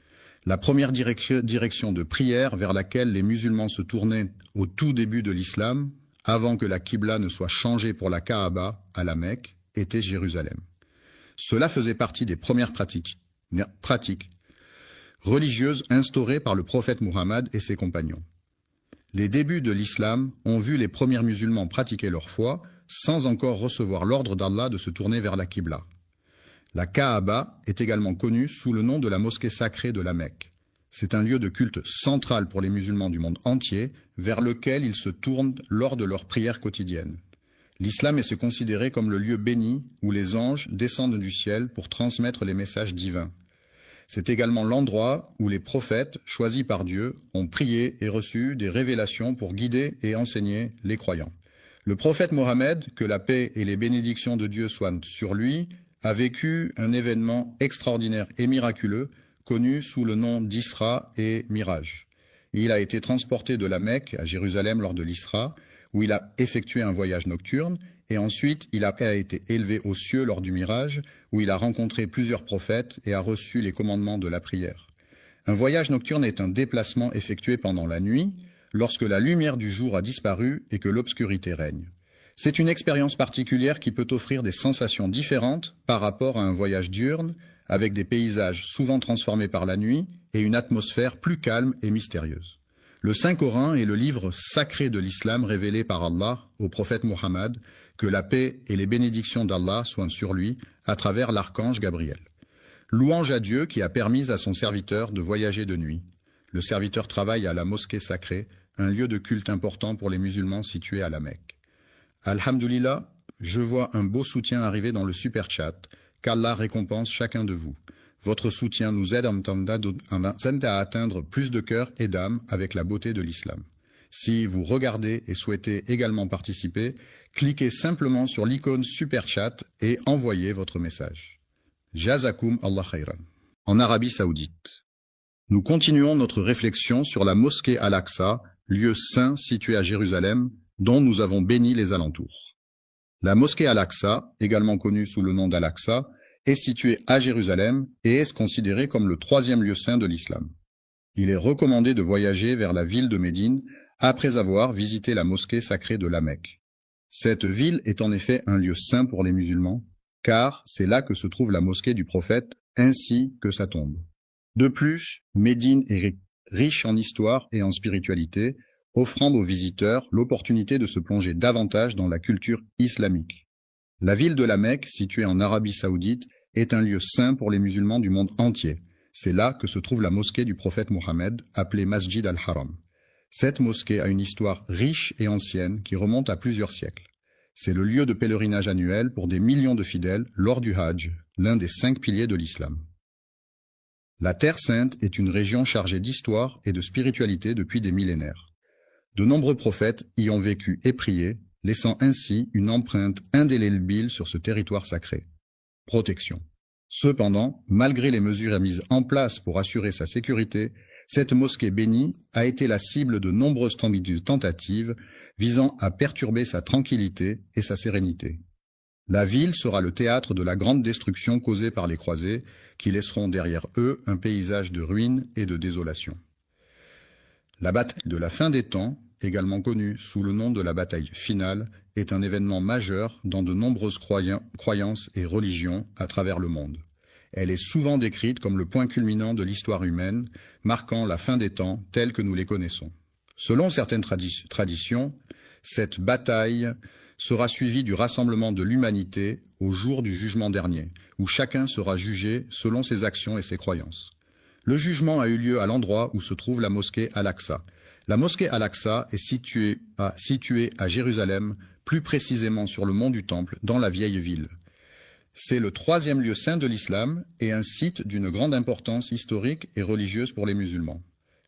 Speaker 1: La première direction de prière vers laquelle les musulmans se tournaient au tout début de l'islam, avant que la Qibla ne soit changée pour la Kaaba à la Mecque, était Jérusalem. Cela faisait partie des premières pratiques religieuses instaurées par le prophète Muhammad et ses compagnons. Les débuts de l'islam ont vu les premiers musulmans pratiquer leur foi sans encore recevoir l'ordre d'Allah de se tourner vers la Qibla. La Kaaba est également connue sous le nom de la mosquée sacrée de la Mecque. C'est un lieu de culte central pour les musulmans du monde entier, vers lequel ils se tournent lors de leurs prières quotidiennes. L'islam est considéré comme le lieu béni où les anges descendent du ciel pour transmettre les messages divins. C'est également l'endroit où les prophètes, choisis par Dieu, ont prié et reçu des révélations pour guider et enseigner les croyants. Le prophète Mohammed, que la paix et les bénédictions de Dieu soient sur lui, a vécu un événement extraordinaire et miraculeux, connu sous le nom d'Isra et Miraj. Il a été transporté de la Mecque à Jérusalem lors de l'Isra, où il a effectué un voyage nocturne, et ensuite il a été élevé aux cieux lors du Miraj, où il a rencontré plusieurs prophètes et a reçu les commandements de la prière. Un voyage nocturne est un déplacement effectué pendant la nuit, lorsque la lumière du jour a disparu et que l'obscurité règne. C'est une expérience particulière qui peut offrir des sensations différentes par rapport à un voyage diurne, avec des paysages souvent transformés par la nuit et une atmosphère plus calme et mystérieuse. Le Saint-Coran est le livre sacré de l'islam révélé par Allah au prophète Muhammad, que la paix et les bénédictions d'Allah soient sur lui à travers l'archange Gabriel. Louange à Dieu qui a permis à son serviteur de voyager de nuit. Le serviteur travaille à la mosquée sacrée, un lieu de culte important pour les musulmans situé à la Mecque. Alhamdulillah, je vois un beau soutien arriver dans le super chat, qu'Allah récompense chacun de vous. Votre soutien nous aide à atteindre plus de cœurs et d'âmes avec la beauté de l'islam. Si vous regardez et souhaitez également participer, cliquez simplement sur l'icône super chat et envoyez votre message. Jazakum Allah khayran. En Arabie Saoudite. Nous continuons notre réflexion sur la mosquée Al-Aqsa, lieu saint situé à Jérusalem, dont nous avons béni les alentours. La mosquée Al-Aqsa, également connue sous le nom d'Al-Aqsa, est située à Jérusalem et est considérée comme le troisième lieu saint de l'islam. Il est recommandé de voyager vers la ville de Médine après avoir visité la mosquée sacrée de la Mecque. Cette ville est en effet un lieu saint pour les musulmans, car c'est là que se trouve la mosquée du prophète ainsi que sa tombe. De plus, Médine est riche en histoire et en spiritualité, offrant aux visiteurs l'opportunité de se plonger davantage dans la culture islamique. La ville de la Mecque, située en Arabie Saoudite, est un lieu saint pour les musulmans du monde entier. C'est là que se trouve la mosquée du prophète Mohammed, appelée Masjid al-Haram. Cette mosquée a une histoire riche et ancienne qui remonte à plusieurs siècles. C'est le lieu de pèlerinage annuel pour des millions de fidèles lors du Hajj, l'un des 5 piliers de l'islam. La Terre Sainte est une région chargée d'histoire et de spiritualité depuis des millénaires. De nombreux prophètes y ont vécu et prié, laissant ainsi une empreinte indélébile sur ce territoire sacré. Protection. Cependant, malgré les mesures mises en place pour assurer sa sécurité, cette mosquée bénie a été la cible de nombreuses tentatives visant à perturber sa tranquillité et sa sérénité. La ville sera le théâtre de la grande destruction causée par les croisés, qui laisseront derrière eux un paysage de ruines et de désolation. La bataille de la fin des temps, également connue sous le nom de la bataille finale, est un événement majeur dans de nombreuses croyances et religions à travers le monde. Elle est souvent décrite comme le point culminant de l'histoire humaine, marquant la fin des temps tels que nous les connaissons. Selon certaines traditions, cette bataille sera suivie du rassemblement de l'humanité au jour du jugement dernier, où chacun sera jugé selon ses actions et ses croyances. Le jugement a eu lieu à l'endroit où se trouve la mosquée Al-Aqsa. La mosquée Al-Aqsa est située à Jérusalem, plus précisément sur le mont du Temple, dans la vieille ville. C'est le 3e lieu saint de l'islam et un site d'une grande importance historique et religieuse pour les musulmans.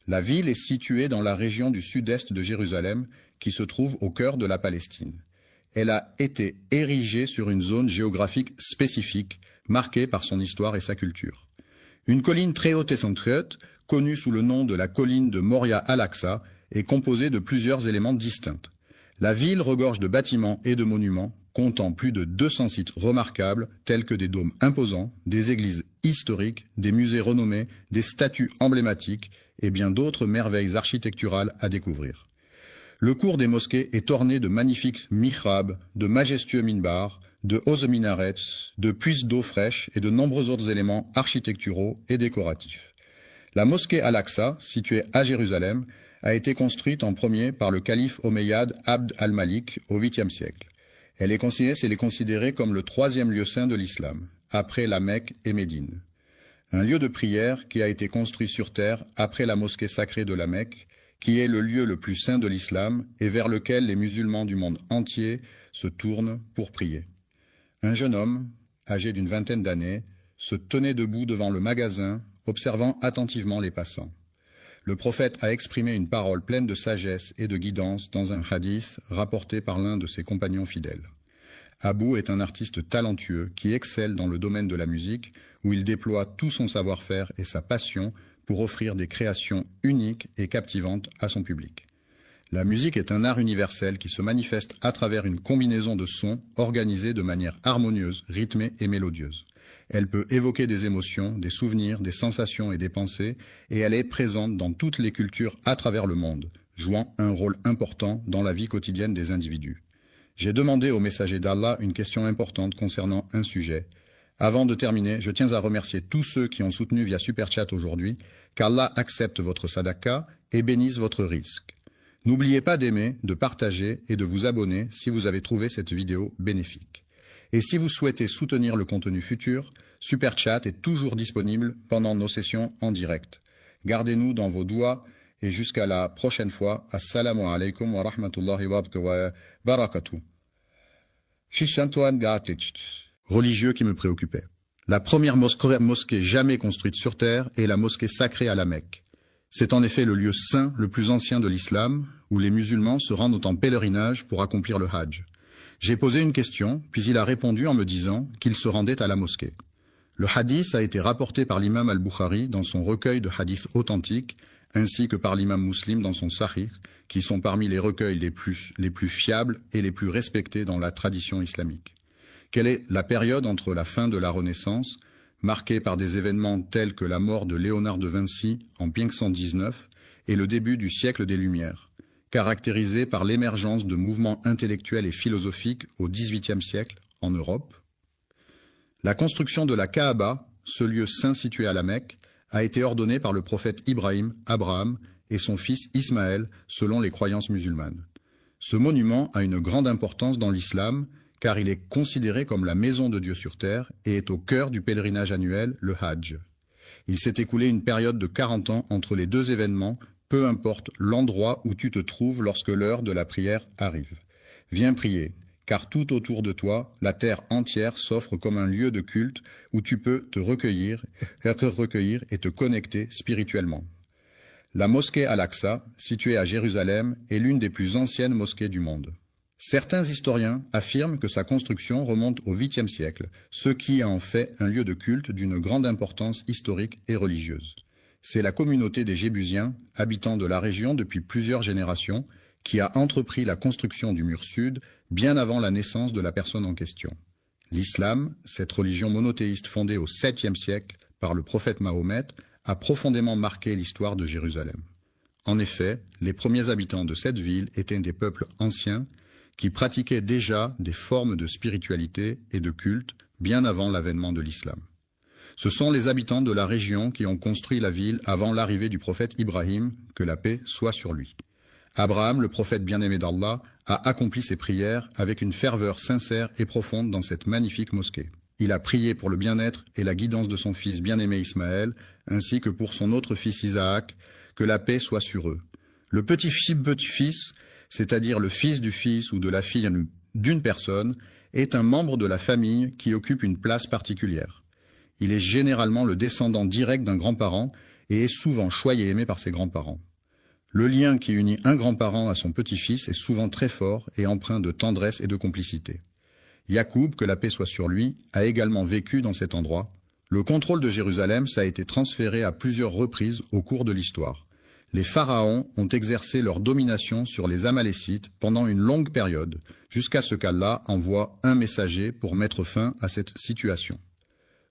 Speaker 1: La ville est située dans la région du sud-est de Jérusalem, qui se trouve au cœur de la Palestine. Elle a été érigée sur une zone géographique spécifique, marquée par son histoire et sa culture. Une colline très haute et centrieuse, connue sous le nom de la colline de Moria Al-Aqsa, est composée de plusieurs éléments distincts. La ville regorge de bâtiments et de monuments, comptant plus de 200 sites remarquables tels que des dômes imposants, des églises historiques, des musées renommés, des statues emblématiques et bien d'autres merveilles architecturales à découvrir. Le cours des mosquées est orné de magnifiques mihrabs, de majestueux minbars, de hauts minarets, de puits d'eau fraîche et de nombreux autres éléments architecturaux et décoratifs. La mosquée Al-Aqsa, située à Jérusalem, a été construite en premier par le calife omeyyade Abd al-Malik au 8e siècle. Elle est considérée comme le 3e lieu saint de l'islam, après la Mecque et Médine. Un lieu de prière qui a été construit sur terre après la mosquée sacrée de la Mecque, qui est le lieu le plus saint de l'islam et vers lequel les musulmans du monde entier se tournent pour prier. Un jeune homme, âgé d'une vingtaine d'années, se tenait debout devant le magasin, observant attentivement les passants. Le prophète a exprimé une parole pleine de sagesse et de guidance dans un hadith rapporté par l'un de ses compagnons fidèles. Abou est un artiste talentueux qui excelle dans le domaine de la musique, où il déploie tout son savoir-faire et sa passion pour offrir des créations uniques et captivantes à son public. La musique est un art universel qui se manifeste à travers une combinaison de sons organisés de manière harmonieuse, rythmée et mélodieuse. Elle peut évoquer des émotions, des souvenirs, des sensations et des pensées, et elle est présente dans toutes les cultures à travers le monde, jouant un rôle important dans la vie quotidienne des individus. J'ai demandé au messager d'Allah une question importante concernant un sujet. Avant de terminer, je tiens à remercier tous ceux qui ont soutenu via Super Chat aujourd'hui, qu'Allah accepte votre sadaqa et bénisse votre risque. N'oubliez pas d'aimer, de partager et de vous abonner si vous avez trouvé cette vidéo bénéfique. Et si vous souhaitez soutenir le contenu futur, Super Chat est toujours disponible pendant nos sessions en direct. Gardez-nous dans vos doigts et jusqu'à la prochaine fois. Assalamu alaikum wa rahmatullahi wa barakatuh. Religieux qui me préoccupait. La première mosquée jamais construite sur terre est la mosquée sacrée à la Mecque. C'est en effet le lieu saint le plus ancien de l'islam, où les musulmans se rendent en pèlerinage pour accomplir le Hajj. J'ai posé une question, puis il a répondu en me disant qu'il se rendait à la mosquée. Le hadith a été rapporté par l'imam al-Bukhari dans son recueil de hadiths authentiques, ainsi que par l'imam Muslim dans son Sahih, qui sont parmi les recueils les plus fiables et les plus respectés dans la tradition islamique. Quelle est la période entre la fin de la Renaissance, marquée par des événements tels que la mort de Léonard de Vinci en 1519, et le début du siècle des Lumières, caractérisé par l'émergence de mouvements intellectuels et philosophiques au XVIIIe siècle en Europe? La construction de la Kaaba, ce lieu saint situé à la Mecque, a été ordonnée par le prophète Ibrahim, Abraham et son fils Ismaël selon les croyances musulmanes. Ce monument a une grande importance dans l'islam car il est considéré comme la maison de Dieu sur terre et est au cœur du pèlerinage annuel, le Hajj. Il s'est écoulé une période de 40 ans entre les deux événements, peu importe l'endroit où tu te trouves lorsque l'heure de la prière arrive. Viens prier, car tout autour de toi, la terre entière s'offre comme un lieu de culte où tu peux te recueillir et te connecter spirituellement. La mosquée Al-Aqsa, située à Jérusalem, est l'une des plus anciennes mosquées du monde. Certains historiens affirment que sa construction remonte au 8e siècle, ce qui en fait un lieu de culte d'une grande importance historique et religieuse. C'est la communauté des Jébusiens, habitants de la région depuis plusieurs générations, qui a entrepris la construction du mur sud bien avant la naissance de la personne en question. L'islam, cette religion monothéiste fondée au 7e siècle par le prophète Mahomet, a profondément marqué l'histoire de Jérusalem. En effet, les premiers habitants de cette ville étaient des peuples anciens qui pratiquaient déjà des formes de spiritualité et de culte bien avant l'avènement de l'islam. Ce sont les habitants de la région qui ont construit la ville avant l'arrivée du prophète Ibrahim, que la paix soit sur lui. Abraham, le prophète bien-aimé d'Allah, a accompli ses prières avec une ferveur sincère et profonde dans cette magnifique mosquée. Il a prié pour le bien-être et la guidance de son fils bien-aimé Ismaël, ainsi que pour son autre fils Isaac, que la paix soit sur eux. Le petit-fils, c'est-à-dire le fils du fils ou de la fille d'une personne, est un membre de la famille qui occupe une place particulière. Il est généralement le descendant direct d'un grand-parent et est souvent choyé et aimé par ses grands-parents. Le lien qui unit un grand-parent à son petit-fils est souvent très fort et empreint de tendresse et de complicité. Yacoub, que la paix soit sur lui, a également vécu dans cet endroit. Le contrôle de Jérusalem, ça a été transféré à plusieurs reprises au cours de l'histoire. Les pharaons ont exercé leur domination sur les Amalécites pendant une longue période, jusqu'à ce qu'Allah envoie un messager pour mettre fin à cette situation.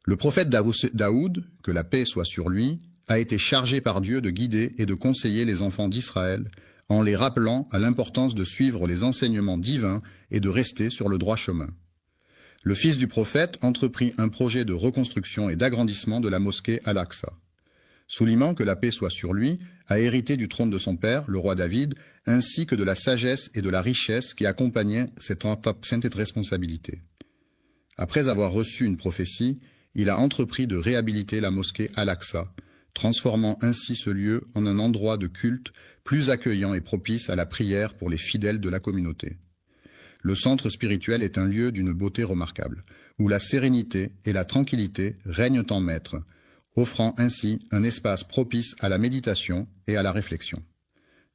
Speaker 1: Le prophète Daoud, que la paix soit sur lui, a été chargé par Dieu de guider et de conseiller les enfants d'Israël, en les rappelant à l'importance de suivre les enseignements divins et de rester sur le droit chemin. Le fils du prophète entreprit un projet de reconstruction et d'agrandissement de la mosquée Al-Aqsa. Souliman, que la paix soit sur lui, a hérité du trône de son père, le roi David, ainsi que de la sagesse et de la richesse qui accompagnaient cette responsabilité. Après avoir reçu une prophétie, il a entrepris de réhabiliter la mosquée Al-Aqsa, transformant ainsi ce lieu en un endroit de culte plus accueillant et propice à la prière pour les fidèles de la communauté. Le centre spirituel est un lieu d'une beauté remarquable, où la sérénité et la tranquillité règnent en maître, offrant ainsi un espace propice à la méditation et à la réflexion.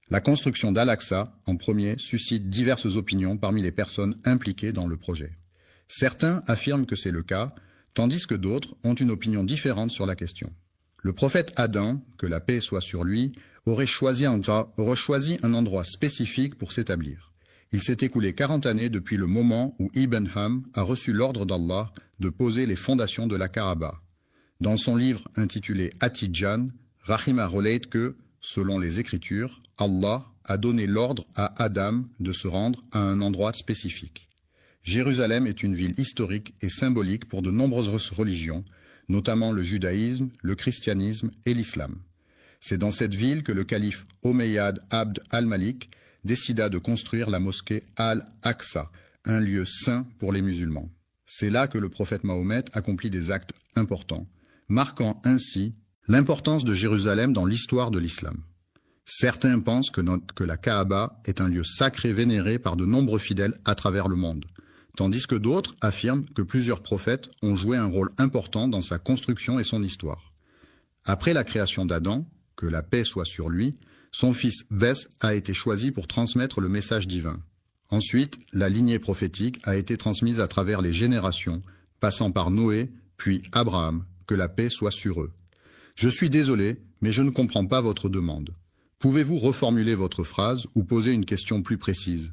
Speaker 1: La construction d'Al-Aqsa, en premier, suscite diverses opinions parmi les personnes impliquées dans le projet. Certains affirment que c'est le cas, tandis que d'autres ont une opinion différente sur la question. Le prophète Adam, que la paix soit sur lui, aurait choisi un endroit spécifique pour s'établir. Il s'est écoulé 40 années depuis le moment où Ibn Ham a reçu l'ordre d'Allah de poser les fondations de la Kaaba. Dans son livre intitulé At-Tidjan, Rahima relate que, selon les Écritures, Allah a donné l'ordre à Adam de se rendre à un endroit spécifique. Jérusalem est une ville historique et symbolique pour de nombreuses religions, notamment le judaïsme, le christianisme et l'islam. C'est dans cette ville que le calife Omeyyad Abd al-Malik décida de construire la mosquée Al-Aqsa, un lieu saint pour les musulmans. C'est là que le prophète Mahomet accomplit des actes importants, marquant ainsi l'importance de Jérusalem dans l'histoire de l'islam. Certains pensent que la Kaaba est un lieu sacré vénéré par de nombreux fidèles à travers le monde, tandis que d'autres affirment que plusieurs prophètes ont joué un rôle important dans sa construction et son histoire. Après la création d'Adam, que la paix soit sur lui, son fils Vès a été choisi pour transmettre le message divin. Ensuite, la lignée prophétique a été transmise à travers les générations, passant par Noé, puis Abraham, que la paix soit sur eux. Je suis désolé, mais je ne comprends pas votre demande. Pouvez-vous reformuler votre phrase ou poser une question plus précise?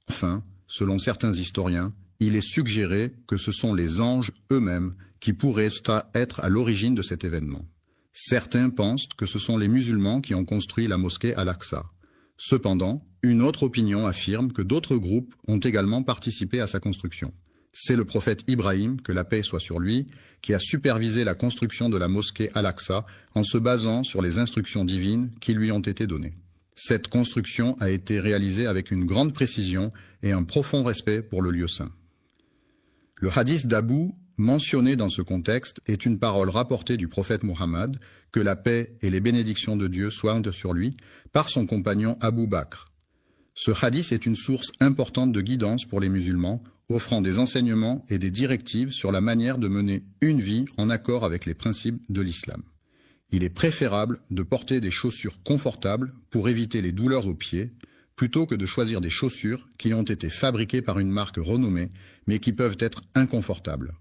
Speaker 1: Enfin, selon certains historiens, il est suggéré que ce sont les anges eux-mêmes qui pourraient être à l'origine de cet événement. Certains pensent que ce sont les musulmans qui ont construit la mosquée Al-Aqsa. Cependant, une autre opinion affirme que d'autres groupes ont également participé à sa construction. C'est le prophète Ibrahim, que la paix soit sur lui, qui a supervisé la construction de la mosquée Al-Aqsa en se basant sur les instructions divines qui lui ont été données. Cette construction a été réalisée avec une grande précision et un profond respect pour le lieu saint. Le hadith d'Abu, mentionné dans ce contexte, est une parole rapportée du prophète Muhammad, que la paix et les bénédictions de Dieu soient sur lui, par son compagnon Abu Bakr. Ce hadith est une source importante de guidance pour les musulmans, offrant des enseignements et des directives sur la manière de mener une vie en accord avec les principes de l'islam. Il est préférable de porter des chaussures confortables pour éviter les douleurs aux pieds, plutôt que de choisir des chaussures qui ont été fabriquées par une marque renommée, mais qui peuvent être inconfortables.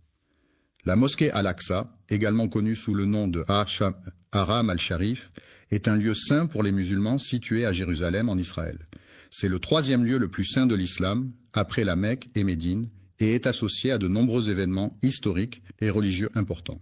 Speaker 1: La mosquée Al-Aqsa, également connue sous le nom de Haram al-Sharif, est un lieu saint pour les musulmans situé à Jérusalem en Israël. C'est le troisième lieu le plus saint de l'islam, après la Mecque et Médine, et est associé à de nombreux événements historiques et religieux importants.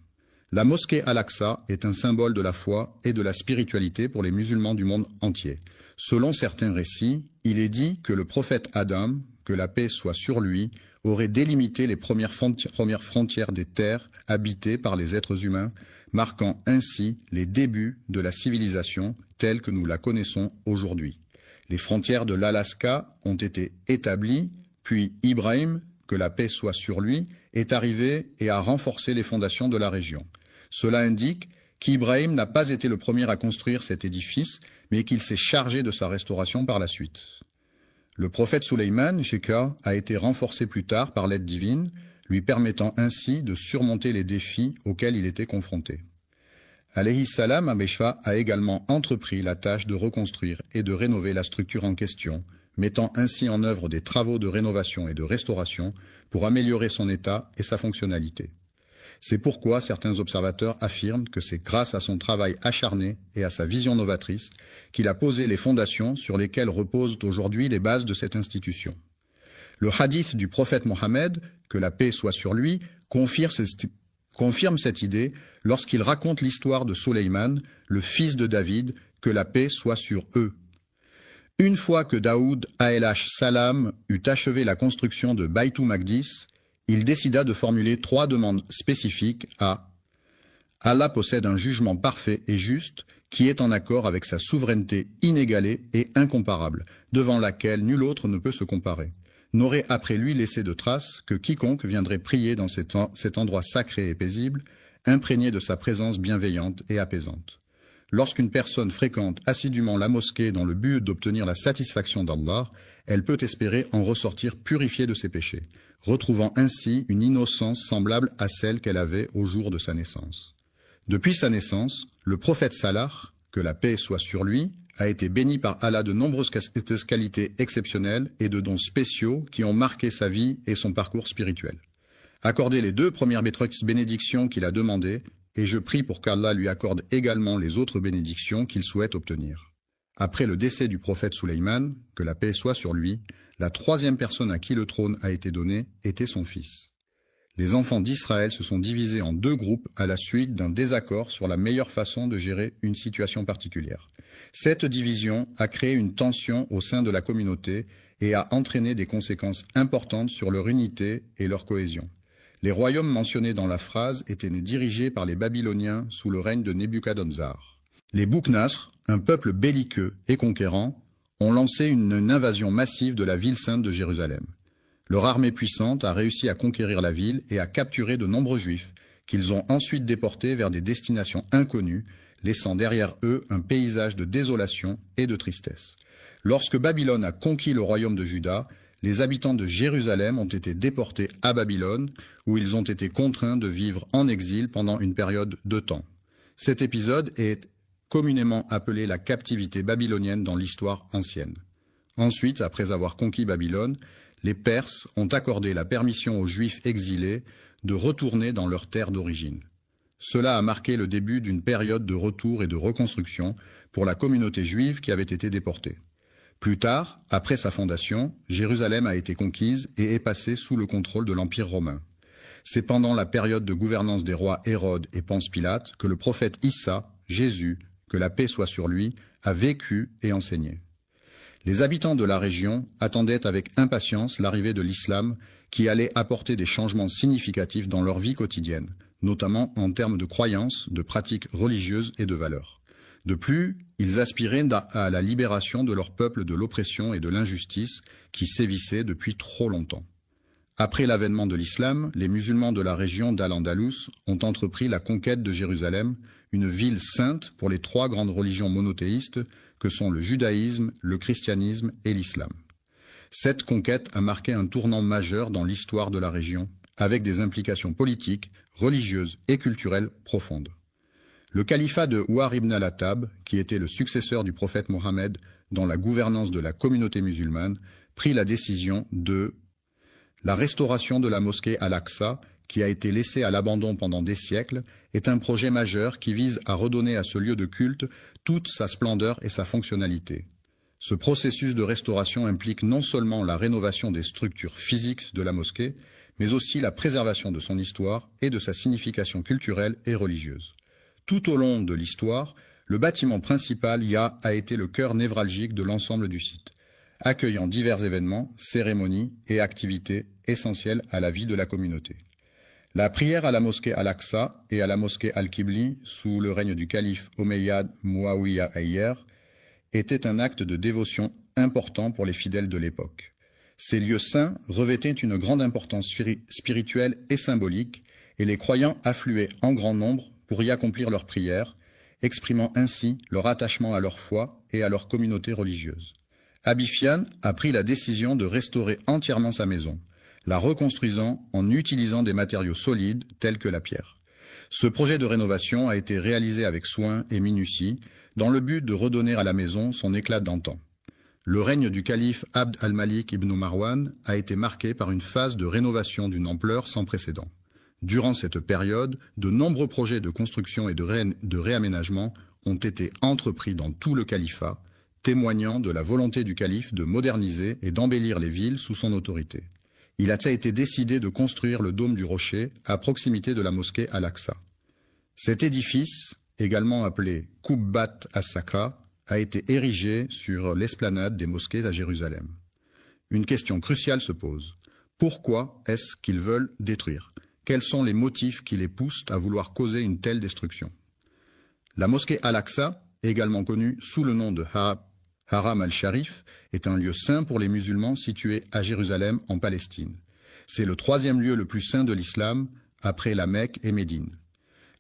Speaker 1: La mosquée Al-Aqsa est un symbole de la foi et de la spiritualité pour les musulmans du monde entier. Selon certains récits, il est dit que le prophète Adam, que la paix soit sur lui, aurait délimité les premières frontières des terres habitées par les êtres humains, marquant ainsi les débuts de la civilisation telle que nous la connaissons aujourd'hui. Les frontières de l'Alaska ont été établies, puis Ibrahim, que la paix soit sur lui, est arrivé et a renforcé les fondations de la région. Cela indique qu'Ibrahim n'a pas été le premier à construire cet édifice, mais qu'il s'est chargé de sa restauration par la suite. Le prophète Sulayman, Sheka, a été renforcé plus tard par l'aide divine, lui permettant ainsi de surmonter les défis auxquels il était confronté. Alayhi salam Abeshfa a également entrepris la tâche de reconstruire et de rénover la structure en question, mettant ainsi en œuvre des travaux de rénovation et de restauration pour améliorer son état et sa fonctionnalité. C'est pourquoi certains observateurs affirment que c'est grâce à son travail acharné et à sa vision novatrice qu'il a posé les fondations sur lesquelles reposent aujourd'hui les bases de cette institution. Le hadith du prophète Mohammed, que la paix soit sur lui, confirme cette idée lorsqu'il raconte l'histoire de Souleyman, le fils de David, que la paix soit sur eux. Une fois que Daoud alayhi salam eut achevé la construction de Baytul Maqdis, il décida de formuler 3 demandes spécifiques à Allah possède un jugement parfait et juste qui est en accord avec sa souveraineté inégalée et incomparable, devant laquelle nul autre ne peut se comparer. N'aurait après lui laissé de traces que quiconque viendrait prier dans cet endroit sacré et paisible, imprégné de sa présence bienveillante et apaisante. Lorsqu'une personne fréquente assidûment la mosquée dans le but d'obtenir la satisfaction d'Allah, elle peut espérer en ressortir purifiée de ses péchés, retrouvant ainsi une innocence semblable à celle qu'elle avait au jour de sa naissance. Depuis sa naissance, le prophète Salah, que la paix soit sur lui, a été béni par Allah de nombreuses qualités exceptionnelles et de dons spéciaux qui ont marqué sa vie et son parcours spirituel. Accordez les 2 premières bénédictions qu'il a demandées, et je prie pour qu'Allah lui accorde également les autres bénédictions qu'il souhaite obtenir. Après le décès du prophète Souleyman, que la paix soit sur lui, la 3e personne à qui le trône a été donné était son fils. Les enfants d'Israël se sont divisés en 2 groupes à la suite d'un désaccord sur la meilleure façon de gérer une situation particulière. Cette division a créé une tension au sein de la communauté et a entraîné des conséquences importantes sur leur unité et leur cohésion. Les royaumes mentionnés dans la phrase étaient dirigés par les Babyloniens sous le règne de Nebuchadnezzar. Les Boukhnas, un peuple belliqueux et conquérant, ont lancé une invasion massive de la ville sainte de Jérusalem. Leur armée puissante a réussi à conquérir la ville et à capturer de nombreux juifs, qu'ils ont ensuite déportés vers des destinations inconnues, laissant derrière eux un paysage de désolation et de tristesse. Lorsque Babylone a conquis le royaume de Juda, les habitants de Jérusalem ont été déportés à Babylone, où ils ont été contraints de vivre en exil pendant une période de temps. Cet épisode est communément appelé la captivité babylonienne dans l'histoire ancienne. Ensuite, après avoir conquis Babylone, les Perses ont accordé la permission aux Juifs exilés de retourner dans leur terre d'origine. Cela a marqué le début d'une période de retour et de reconstruction pour la communauté juive qui avait été déportée. Plus tard, après sa fondation, Jérusalem a été conquise et est passée sous le contrôle de l'Empire romain. C'est pendant la période de gouvernance des rois Hérode et Ponce Pilate que le prophète Issa, Jésus, que la paix soit sur lui, a vécu et enseigné. Les habitants de la région attendaient avec impatience l'arrivée de l'islam qui allait apporter des changements significatifs dans leur vie quotidienne, notamment en termes de croyances, de pratiques religieuses et de valeurs. De plus, ils aspiraient à la libération de leur peuple de l'oppression et de l'injustice qui sévissaient depuis trop longtemps. Après l'avènement de l'islam, les musulmans de la région d'Al-Andalus ont entrepris la conquête de Jérusalem, une ville sainte pour les 3 grandes religions monothéistes que sont le judaïsme, le christianisme et l'islam. Cette conquête a marqué un tournant majeur dans l'histoire de la région, avec des implications politiques, religieuses et culturelles profondes. Le califat de Ouar ibn al-Attab, qui était le successeur du prophète Mohammed dans la gouvernance de la communauté musulmane, prit la décision de la restauration de la mosquée Al-Aqsa, qui a été laissée à l'abandon pendant des siècles, est un projet majeur qui vise à redonner à ce lieu de culte toute sa splendeur et sa fonctionnalité. Ce processus de restauration implique non seulement la rénovation des structures physiques de la mosquée, mais aussi la préservation de son histoire et de sa signification culturelle et religieuse. Tout au long de l'histoire, le bâtiment principal a été le cœur névralgique de l'ensemble du site, accueillant divers événements, cérémonies et activités essentielles à la vie de la communauté. La prière à la mosquée Al-Aqsa et à la mosquée Al-Qibli, sous le règne du calife Omeyyade Muawiyah Ayyer, était un acte de dévotion important pour les fidèles de l'époque. Ces lieux saints revêtaient une grande importance spirituelle et symbolique, et les croyants affluaient en grand nombre pour y accomplir leurs prières, exprimant ainsi leur attachement à leur foi et à leur communauté religieuse. Abi Fian a pris la décision de restaurer entièrement sa maison, la reconstruisant en utilisant des matériaux solides tels que la pierre. Ce projet de rénovation a été réalisé avec soin et minutie, dans le but de redonner à la maison son éclat d'antan. Le règne du calife Abd al-Malik ibn Marwan a été marqué par une phase de rénovation d'une ampleur sans précédent. Durant cette période, de nombreux projets de construction et de réaménagement ont été entrepris dans tout le califat, témoignant de la volonté du calife de moderniser et d'embellir les villes sous son autorité. Il a été décidé de construire le dôme du Rocher à proximité de la mosquée Al-Aqsa. Cet édifice, également appelé Qubbat as-Sakra, a été érigé sur l'esplanade des mosquées à Jérusalem. Une question cruciale se pose. Pourquoi est-ce qu'ils veulent détruire? Quels sont les motifs qui les poussent à vouloir causer une telle destruction? La mosquée Al-Aqsa, également connue sous le nom de Haram al-Sharif, est un lieu saint pour les musulmans situé à Jérusalem en Palestine. C'est le troisième lieu le plus saint de l'islam, après la Mecque et Médine.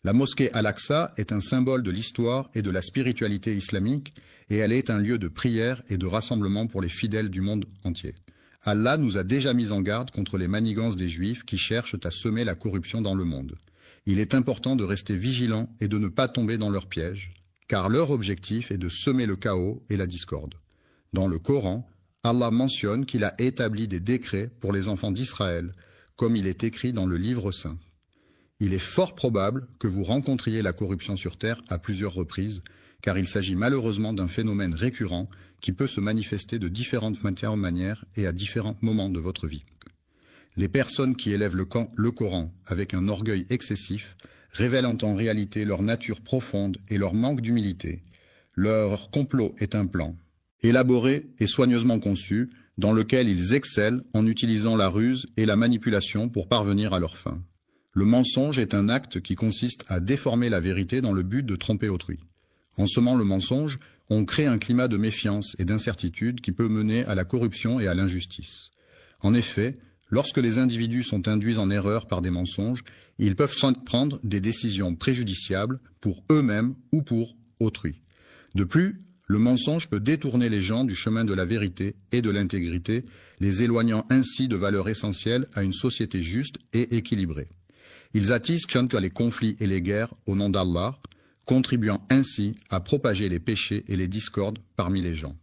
Speaker 1: La mosquée Al-Aqsa est un symbole de l'histoire et de la spiritualité islamique et elle est un lieu de prière et de rassemblement pour les fidèles du monde entier. Allah nous a déjà mis en garde contre les manigances des Juifs qui cherchent à semer la corruption dans le monde. Il est important de rester vigilant et de ne pas tomber dans leurs pièges, car leur objectif est de semer le chaos et la discorde. Dans le Coran, Allah mentionne qu'il a établi des décrets pour les enfants d'Israël, comme il est écrit dans le livre saint. Il est fort probable que vous rencontriez la corruption sur Terre à plusieurs reprises, car il s'agit malheureusement d'un phénomène récurrent qui peut se manifester de différentes manières et à différents moments de votre vie. Les personnes qui élèvent le Coran avec un orgueil excessif révèlent en réalité leur nature profonde et leur manque d'humilité. Leur complot est un plan, élaboré et soigneusement conçu, dans lequel ils excellent en utilisant la ruse et la manipulation pour parvenir à leur fin. Le mensonge est un acte qui consiste à déformer la vérité dans le but de tromper autrui. En semant le mensonge, on crée un climat de méfiance et d'incertitude qui peut mener à la corruption et à l'injustice. En effet, lorsque les individus sont induits en erreur par des mensonges, ils peuvent prendre des décisions préjudiciables pour eux-mêmes ou pour autrui. De plus, le mensonge peut détourner les gens du chemin de la vérité et de l'intégrité, les éloignant ainsi de valeurs essentielles à une société juste et équilibrée. Ils attisent les conflits et les guerres au nom d'Allah, contribuant ainsi à propager les péchés et les discordes parmi les gens.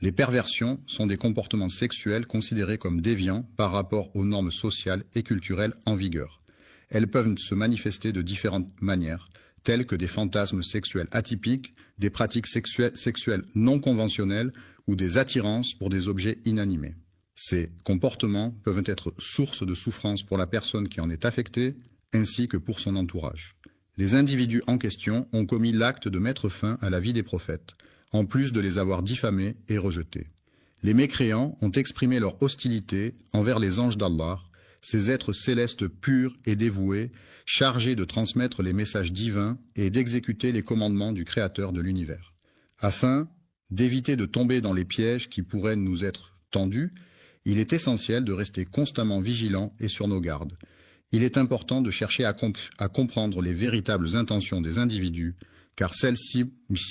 Speaker 1: Les perversions sont des comportements sexuels considérés comme déviants par rapport aux normes sociales et culturelles en vigueur. Elles peuvent se manifester de différentes manières, telles que des fantasmes sexuels atypiques, des pratiques sexuelles non conventionnelles ou des attirances pour des objets inanimés. Ces comportements peuvent être source de souffrance pour la personne qui en est affectée, ainsi que pour son entourage. Les individus en question ont commis l'acte de mettre fin à la vie des prophètes, en plus de les avoir diffamés et rejetés. Les mécréants ont exprimé leur hostilité envers les anges d'Allah, ces êtres célestes purs et dévoués, chargés de transmettre les messages divins et d'exécuter les commandements du Créateur de l'univers. Afin d'éviter de tomber dans les pièges qui pourraient nous être tendus, il est essentiel de rester constamment vigilant et sur nos gardes. Il est important de chercher à comprendre les véritables intentions des individus, car celles-ci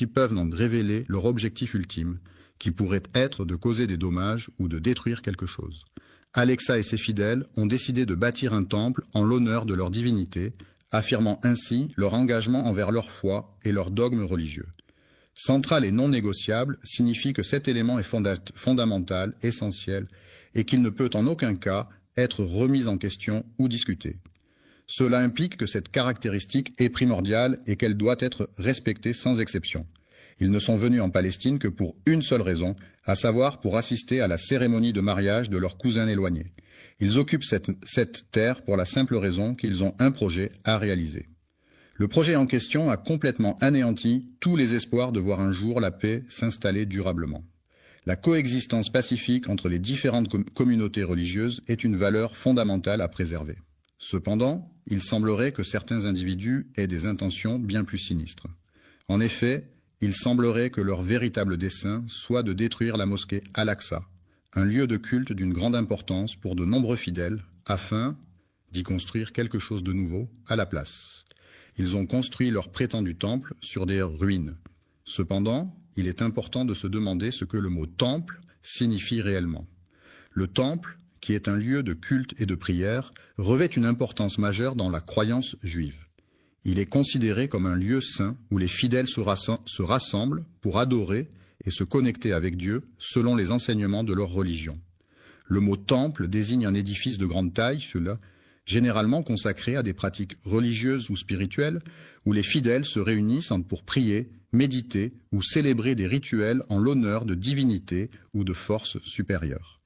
Speaker 1: peuvent en révéler leur objectif ultime, qui pourrait être de causer des dommages ou de détruire quelque chose. Alexa et ses fidèles ont décidé de bâtir un temple en l'honneur de leur divinité, affirmant ainsi leur engagement envers leur foi et leur dogme religieux. Central et non négociable signifie que cet élément est fondamental, essentiel, et qu'il ne peut en aucun cas être remise en question ou discutée. Cela implique que cette caractéristique est primordiale et qu'elle doit être respectée sans exception. Ils ne sont venus en Palestine que pour une seule raison, à savoir pour assister à la cérémonie de mariage de leur cousin éloigné. Ils occupent cette terre pour la simple raison qu'ils ont un projet à réaliser. Le projet en question a complètement anéanti tous les espoirs de voir un jour la paix s'installer durablement. La coexistence pacifique entre les différentes communautés religieuses est une valeur fondamentale à préserver. Cependant, il semblerait que certains individus aient des intentions bien plus sinistres. En effet, il semblerait que leur véritable dessein soit de détruire la mosquée Al-Aqsa, un lieu de culte d'une grande importance pour de nombreux fidèles, afin d'y construire quelque chose de nouveau à la place. Ils ont construit leur prétendu temple sur des ruines. Cependant, il est important de se demander ce que le mot « temple » signifie réellement. Le temple, qui est un lieu de culte et de prière, revêt une importance majeure dans la croyance juive. Il est considéré comme un lieu saint où les fidèles se rassemblent pour adorer et se connecter avec Dieu selon les enseignements de leur religion. Le mot « temple » désigne un édifice de grande taille, généralement consacrés à des pratiques religieuses ou spirituelles, où les fidèles se réunissent pour prier, méditer ou célébrer des rituels en l'honneur de divinités ou de forces supérieures.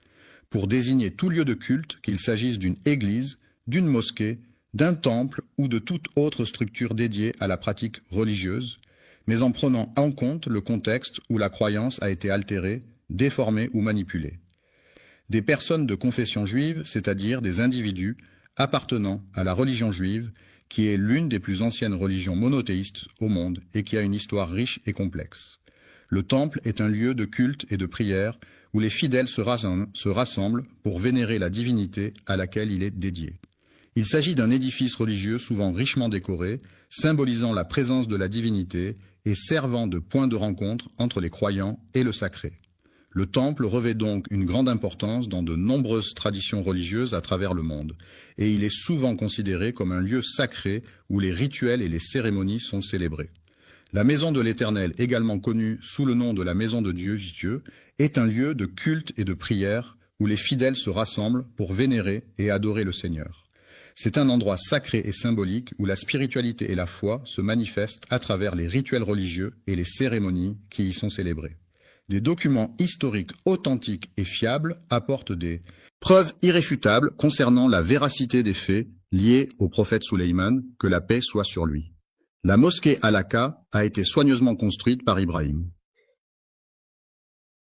Speaker 1: Pour désigner tout lieu de culte, qu'il s'agisse d'une église, d'une mosquée, d'un temple ou de toute autre structure dédiée à la pratique religieuse, mais en prenant en compte le contexte où la croyance a été altérée, déformée ou manipulée. Des personnes de confession juive, c'est-à-dire des individus appartenant à la religion juive, qui est l'une des plus anciennes religions monothéistes au monde et qui a une histoire riche et complexe. Le temple est un lieu de culte et de prière où les fidèles se rassemblent pour vénérer la divinité à laquelle il est dédié. Il s'agit d'un édifice religieux souvent richement décoré, symbolisant la présence de la divinité et servant de point de rencontre entre les croyants et le sacré. Le temple revêt donc une grande importance dans de nombreuses traditions religieuses à travers le monde, et il est souvent considéré comme un lieu sacré où les rituels et les cérémonies sont célébrés. La maison de l'Éternel, également connue sous le nom de la maison de Dieu, est un lieu de culte et de prière où les fidèles se rassemblent pour vénérer et adorer le Seigneur. C'est un endroit sacré et symbolique où la spiritualité et la foi se manifestent à travers les rituels religieux et les cérémonies qui y sont célébrées. Des documents historiques authentiques et fiables apportent des preuves irréfutables concernant la véracité des faits liés au prophète Sulayman, que la paix soit sur lui. La mosquée Al-Aqsa a été soigneusement construite par Ibrahim,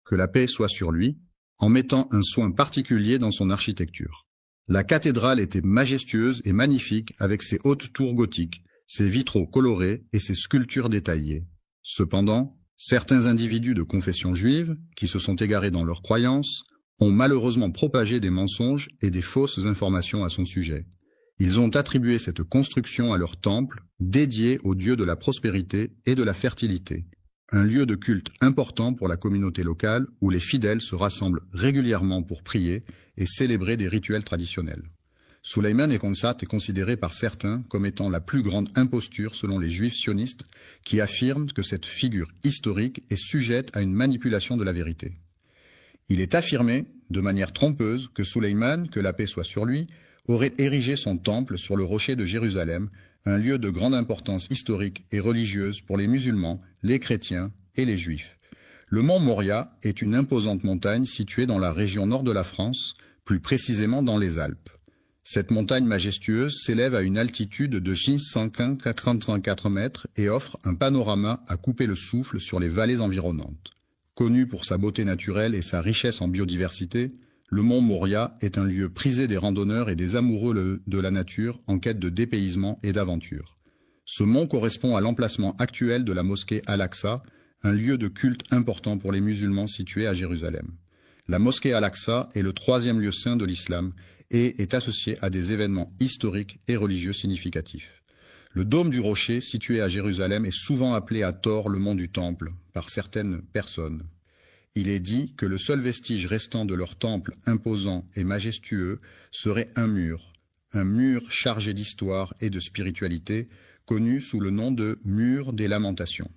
Speaker 1: que la paix soit sur lui, en mettant un soin particulier dans son architecture. La cathédrale était majestueuse et magnifique avec ses hautes tours gothiques, ses vitraux colorés et ses sculptures détaillées. Cependant, certains individus de confession juive, qui se sont égarés dans leurs croyances, ont malheureusement propagé des mensonges et des fausses informations à son sujet. Ils ont attribué cette construction à leur temple, dédié au dieu de la prospérité et de la fertilité, un lieu de culte important pour la communauté locale où les fidèles se rassemblent régulièrement pour prier et célébrer des rituels traditionnels. Sulayman et Khonsat est considéré par certains comme étant la plus grande imposture selon les juifs sionistes qui affirment que cette figure historique est sujette à une manipulation de la vérité. Il est affirmé, de manière trompeuse, que Sulayman, que la paix soit sur lui, aurait érigé son temple sur le rocher de Jérusalem, un lieu de grande importance historique et religieuse pour les musulmans, les chrétiens et les juifs. Le mont Moria est une imposante montagne située dans la région nord de la France, plus précisément dans les Alpes. Cette montagne majestueuse s'élève à une altitude de 684 mètres et offre un panorama à couper le souffle sur les vallées environnantes. Connu pour sa beauté naturelle et sa richesse en biodiversité, le mont Moria est un lieu prisé des randonneurs et des amoureux de la nature en quête de dépaysement et d'aventure. Ce mont correspond à l'emplacement actuel de la mosquée Al-Aqsa, un lieu de culte important pour les musulmans situé à Jérusalem. La mosquée Al-Aqsa est le troisième lieu saint de l'islam et est associé à des événements historiques et religieux significatifs. Le dôme du rocher, situé à Jérusalem, est souvent appelé à tort le mont du Temple par certaines personnes. Il est dit que le seul vestige restant de leur temple imposant et majestueux serait un mur chargé d'histoire et de spiritualité, connu sous le nom de mur des lamentations.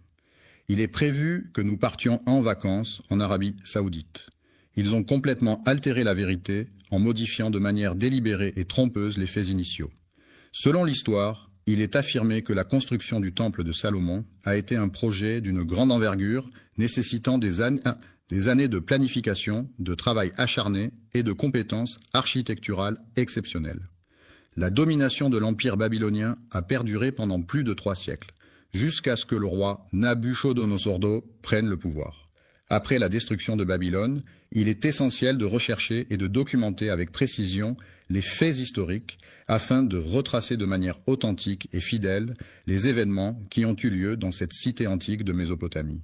Speaker 1: Il est prévu que nous partions en vacances en Arabie Saoudite. Ils ont complètement altéré la vérité en modifiant de manière délibérée et trompeuse les faits initiaux. Selon l'histoire, il est affirmé que la construction du temple de Salomon a été un projet d'une grande envergure nécessitant des années de planification, de travail acharné et de compétences architecturales exceptionnelles. La domination de l'empire babylonien a perduré pendant plus de 3 siècles, jusqu'à ce que le roi Nabuchodonosor II prenne le pouvoir. Après la destruction de Babylone, il est essentiel de rechercher et de documenter avec précision les faits historiques afin de retracer de manière authentique et fidèle les événements qui ont eu lieu dans cette cité antique de Mésopotamie.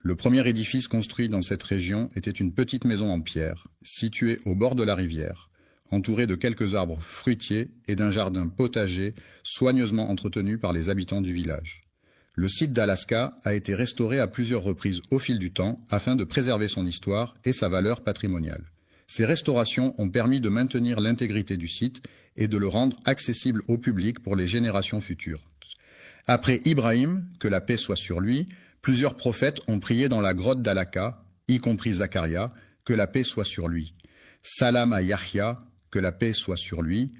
Speaker 1: Le premier édifice construit dans cette région était une petite maison en pierre, située au bord de la rivière, entourée de quelques arbres fruitiers et d'un jardin potager soigneusement entretenu par les habitants du village. Le site d'Al-Aqsa a été restauré à plusieurs reprises au fil du temps afin de préserver son histoire et sa valeur patrimoniale. Ces restaurations ont permis de maintenir l'intégrité du site et de le rendre accessible au public pour les générations futures. Après Ibrahim, que la paix soit sur lui, plusieurs prophètes ont prié dans la grotte d'Al-Aqsa, y compris Zacharia, que la paix soit sur lui. Salam à Yahya, que la paix soit sur lui.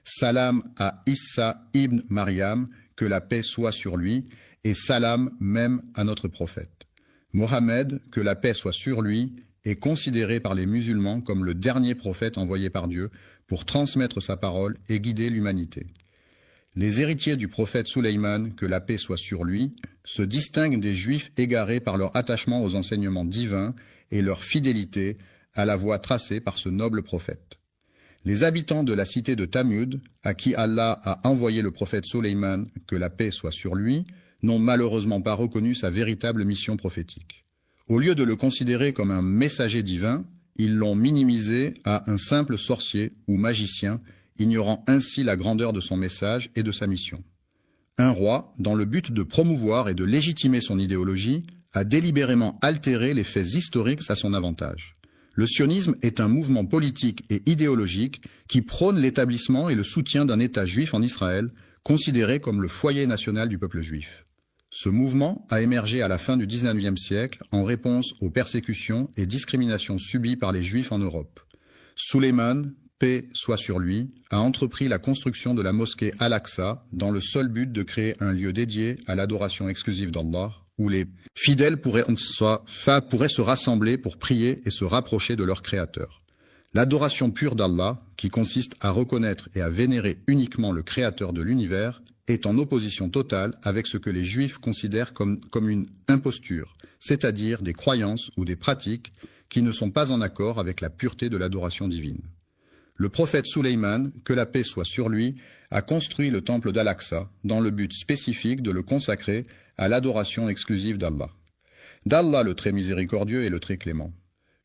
Speaker 1: salam à Issa ibn Maryam, que la paix soit sur lui, et salam même à notre prophète. Mohammed, que la paix soit sur lui, est considéré par les musulmans comme le dernier prophète envoyé par Dieu pour transmettre sa parole et guider l'humanité. Les héritiers du prophète Sulayman, que la paix soit sur lui, se distinguent des juifs égarés par leur attachement aux enseignements divins et leur fidélité à la voie tracée par ce noble prophète. Les habitants de la cité de Tamud, à qui Allah a envoyé le prophète Sulayman, que la paix soit sur lui, n'ont malheureusement pas reconnu sa véritable mission prophétique. Au lieu de le considérer comme un messager divin, ils l'ont minimisé à un simple sorcier ou magicien, ignorant ainsi la grandeur de son message et de sa mission. Un roi, dans le but de promouvoir et de légitimer son idéologie, a délibérément altéré les faits historiques à son avantage. Le sionisme est un mouvement politique et idéologique qui prône l'établissement et le soutien d'un État juif en Israël, considéré comme le foyer national du peuple juif. Ce mouvement a émergé à la fin du XIXe siècle en réponse aux persécutions et discriminations subies par les Juifs en Europe. Sulayman, paix soit sur lui, a entrepris la construction de la mosquée Al-Aqsa dans le seul but de créer un lieu dédié à l'adoration exclusive d'Allah, où les fidèles pourraient se rassembler pour prier et se rapprocher de leur Créateur. L'adoration pure d'Allah, qui consiste à reconnaître et à vénérer uniquement le Créateur de l'univers, est en opposition totale avec ce que les Juifs considèrent comme une imposture, c'est-à-dire des croyances ou des pratiques qui ne sont pas en accord avec la pureté de l'adoration divine. Le prophète Sulayman, que la paix soit sur lui, a construit le temple d'Al-Aqsa dans le but spécifique de le consacrer à l'adoration exclusive d'Allah. D'Allah le très miséricordieux et le très clément.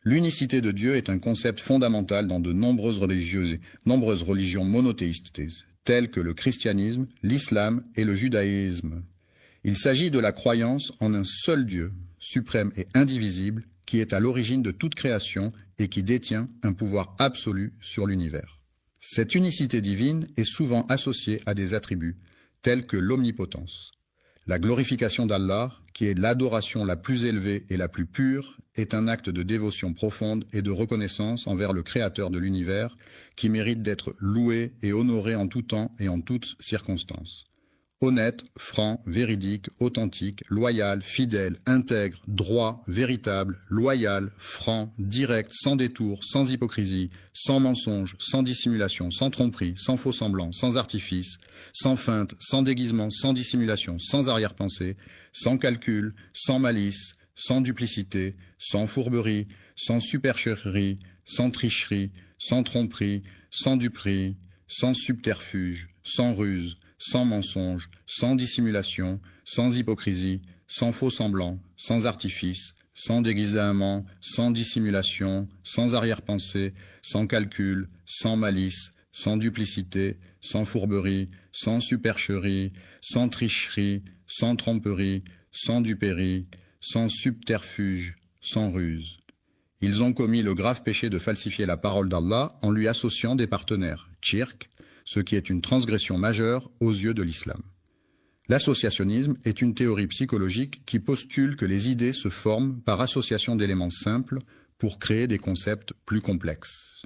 Speaker 1: L'unicité de Dieu est un concept fondamental dans de nombreuses religions monothéistes, telles que le christianisme, l'islam et le judaïsme. Il s'agit de la croyance en un seul Dieu, suprême et indivisible, qui est à l'origine de toute création et qui détient un pouvoir absolu sur l'univers. Cette unicité divine est souvent associée à des attributs, tels que l'omnipotence. La glorification d'Allah, qui est l'adoration la plus élevée et la plus pure, est un acte de dévotion profonde et de reconnaissance envers le Créateur de l'univers, qui mérite d'être loué et honoré en tout temps et en toutes circonstances. Honnête, franc, véridique, authentique, loyal, fidèle, intègre, droit, véritable, loyal, franc, direct, sans détour, sans hypocrisie, sans mensonge, sans dissimulation, sans tromperie, sans faux semblant, sans artifice, sans feinte, sans déguisement, sans dissimulation, sans arrière-pensée, sans calcul, sans malice, sans duplicité, sans fourberie, sans supercherie, sans tricherie, sans tromperie, sans duperie, sans subterfuge, sans ruse, sans mensonge, sans dissimulation, sans hypocrisie, sans faux semblant, sans artifice, sans déguisement, sans dissimulation, sans arrière-pensée, sans calcul, sans malice, sans duplicité, sans fourberie, sans supercherie, sans tricherie, sans tromperie, sans duperie, sans subterfuge, sans ruse. Ils ont commis le grave péché de falsifier la parole d'Allah en lui associant des partenaires, shirk, ce qui est une transgression majeure aux yeux de l'islam. L'associationnisme est une théorie psychologique qui postule que les idées se forment par association d'éléments simples pour créer des concepts plus complexes.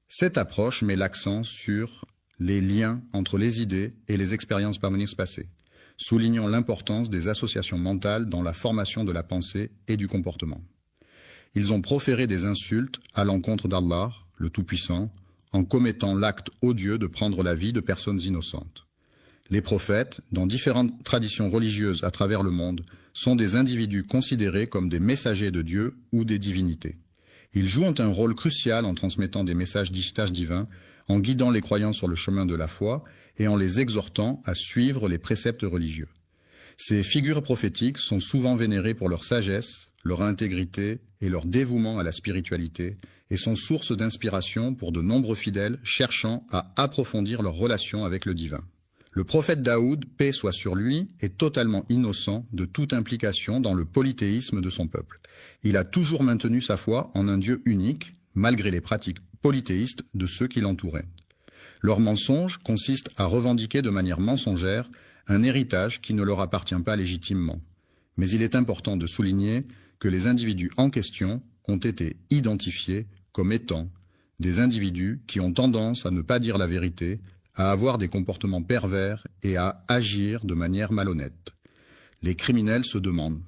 Speaker 1: Cette approche met l'accent sur les liens entre les idées et les expériences parvenues passées, soulignant l'importance des associations mentales dans la formation de la pensée et du comportement. Ils ont proféré des insultes à l'encontre d'Allah, le Tout-Puissant, en commettant l'acte odieux de prendre la vie de personnes innocentes. Les prophètes, dans différentes traditions religieuses à travers le monde, sont des individus considérés comme des messagers de Dieu ou des divinités. Ils jouent un rôle crucial en transmettant des messages divins, en guidant les croyants sur le chemin de la foi et en les exhortant à suivre les préceptes religieux. Ces figures prophétiques sont souvent vénérées pour leur sagesse, leur intégrité et leur dévouement à la spiritualité, et sont source d'inspiration pour de nombreux fidèles cherchant à approfondir leur relation avec le divin. Le prophète Daoud, paix soit sur lui, est totalement innocent de toute implication dans le polythéisme de son peuple. Il a toujours maintenu sa foi en un Dieu unique, malgré les pratiques polythéistes de ceux qui l'entouraient. Leur mensonge consiste à revendiquer de manière mensongère un héritage qui ne leur appartient pas légitimement. Mais il est important de souligner que les individus en question ont été identifiés comme étant des individus qui ont tendance à ne pas dire la vérité, à avoir des comportements pervers et à agir de manière malhonnête. Les criminels se demandent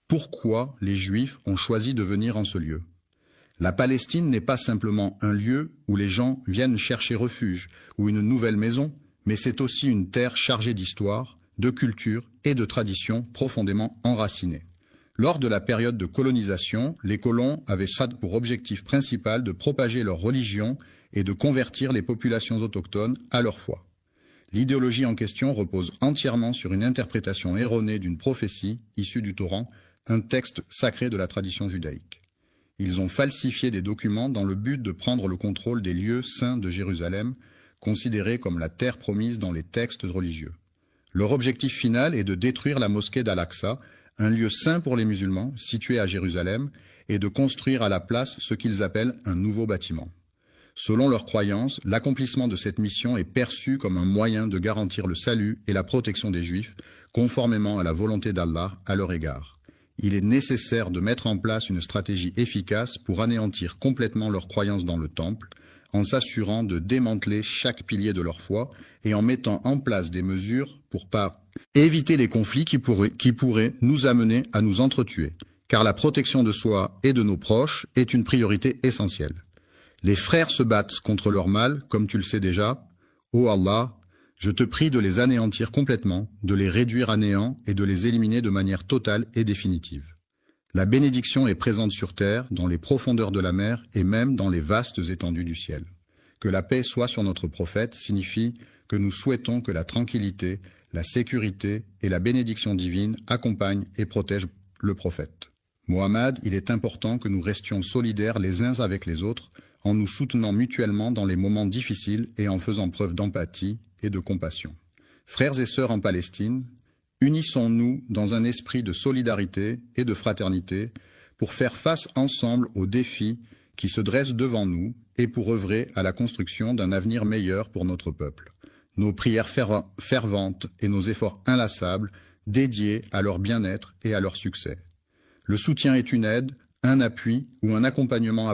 Speaker 1: pourquoi les Juifs ont choisi de venir en ce lieu. La Palestine n'est pas simplement un lieu où les gens viennent chercher refuge ou une nouvelle maison, mais c'est aussi une terre chargée d'histoire, de culture et de traditions profondément enracinées. Lors de la période de colonisation, les colons avaient ça pour objectif principal de propager leur religion et de convertir les populations autochtones à leur foi. L'idéologie en question repose entièrement sur une interprétation erronée d'une prophétie issue du Coran, un texte sacré de la tradition judaïque. Ils ont falsifié des documents dans le but de prendre le contrôle des lieux saints de Jérusalem, considérés comme la terre promise dans les textes religieux. Leur objectif final est de détruire la mosquée d'Al-Aqsa, un lieu saint pour les musulmans, situé à Jérusalem, et de construire à la place ce qu'ils appellent un nouveau bâtiment. Selon leurs croyances, l'accomplissement de cette mission est perçu comme un moyen de garantir le salut et la protection des Juifs, conformément à la volonté d'Allah à leur égard. Il est nécessaire de mettre en place une stratégie efficace pour anéantir complètement leurs croyances dans le temple, en s'assurant de démanteler chaque pilier de leur foi et en mettant en place des mesures pour éviter les conflits qui pourraient nous amener à nous entretuer, car la protection de soi et de nos proches est une priorité essentielle. Les frères se battent contre leur mal, comme tu le sais déjà. Ô Allah, je te prie de les anéantir complètement, de les réduire à néant et de les éliminer de manière totale et définitive. La bénédiction est présente sur terre, dans les profondeurs de la mer et même dans les vastes étendues du ciel. Que la paix soit sur notre prophète signifie que nous souhaitons que la tranquillité, la sécurité et la bénédiction divine accompagnent et protègent le prophète. Mohammed, il est important que nous restions solidaires les uns avec les autres, en nous soutenant mutuellement dans les moments difficiles et en faisant preuve d'empathie et de compassion. Frères et sœurs en Palestine, unissons-nous dans un esprit de solidarité et de fraternité pour faire face ensemble aux défis qui se dressent devant nous et pour œuvrer à la construction d'un avenir meilleur pour notre peuple. Nos prières ferventes et nos efforts inlassables dédiés à leur bien-être et à leur succès. Le soutien est une aide, un appui ou un accompagnement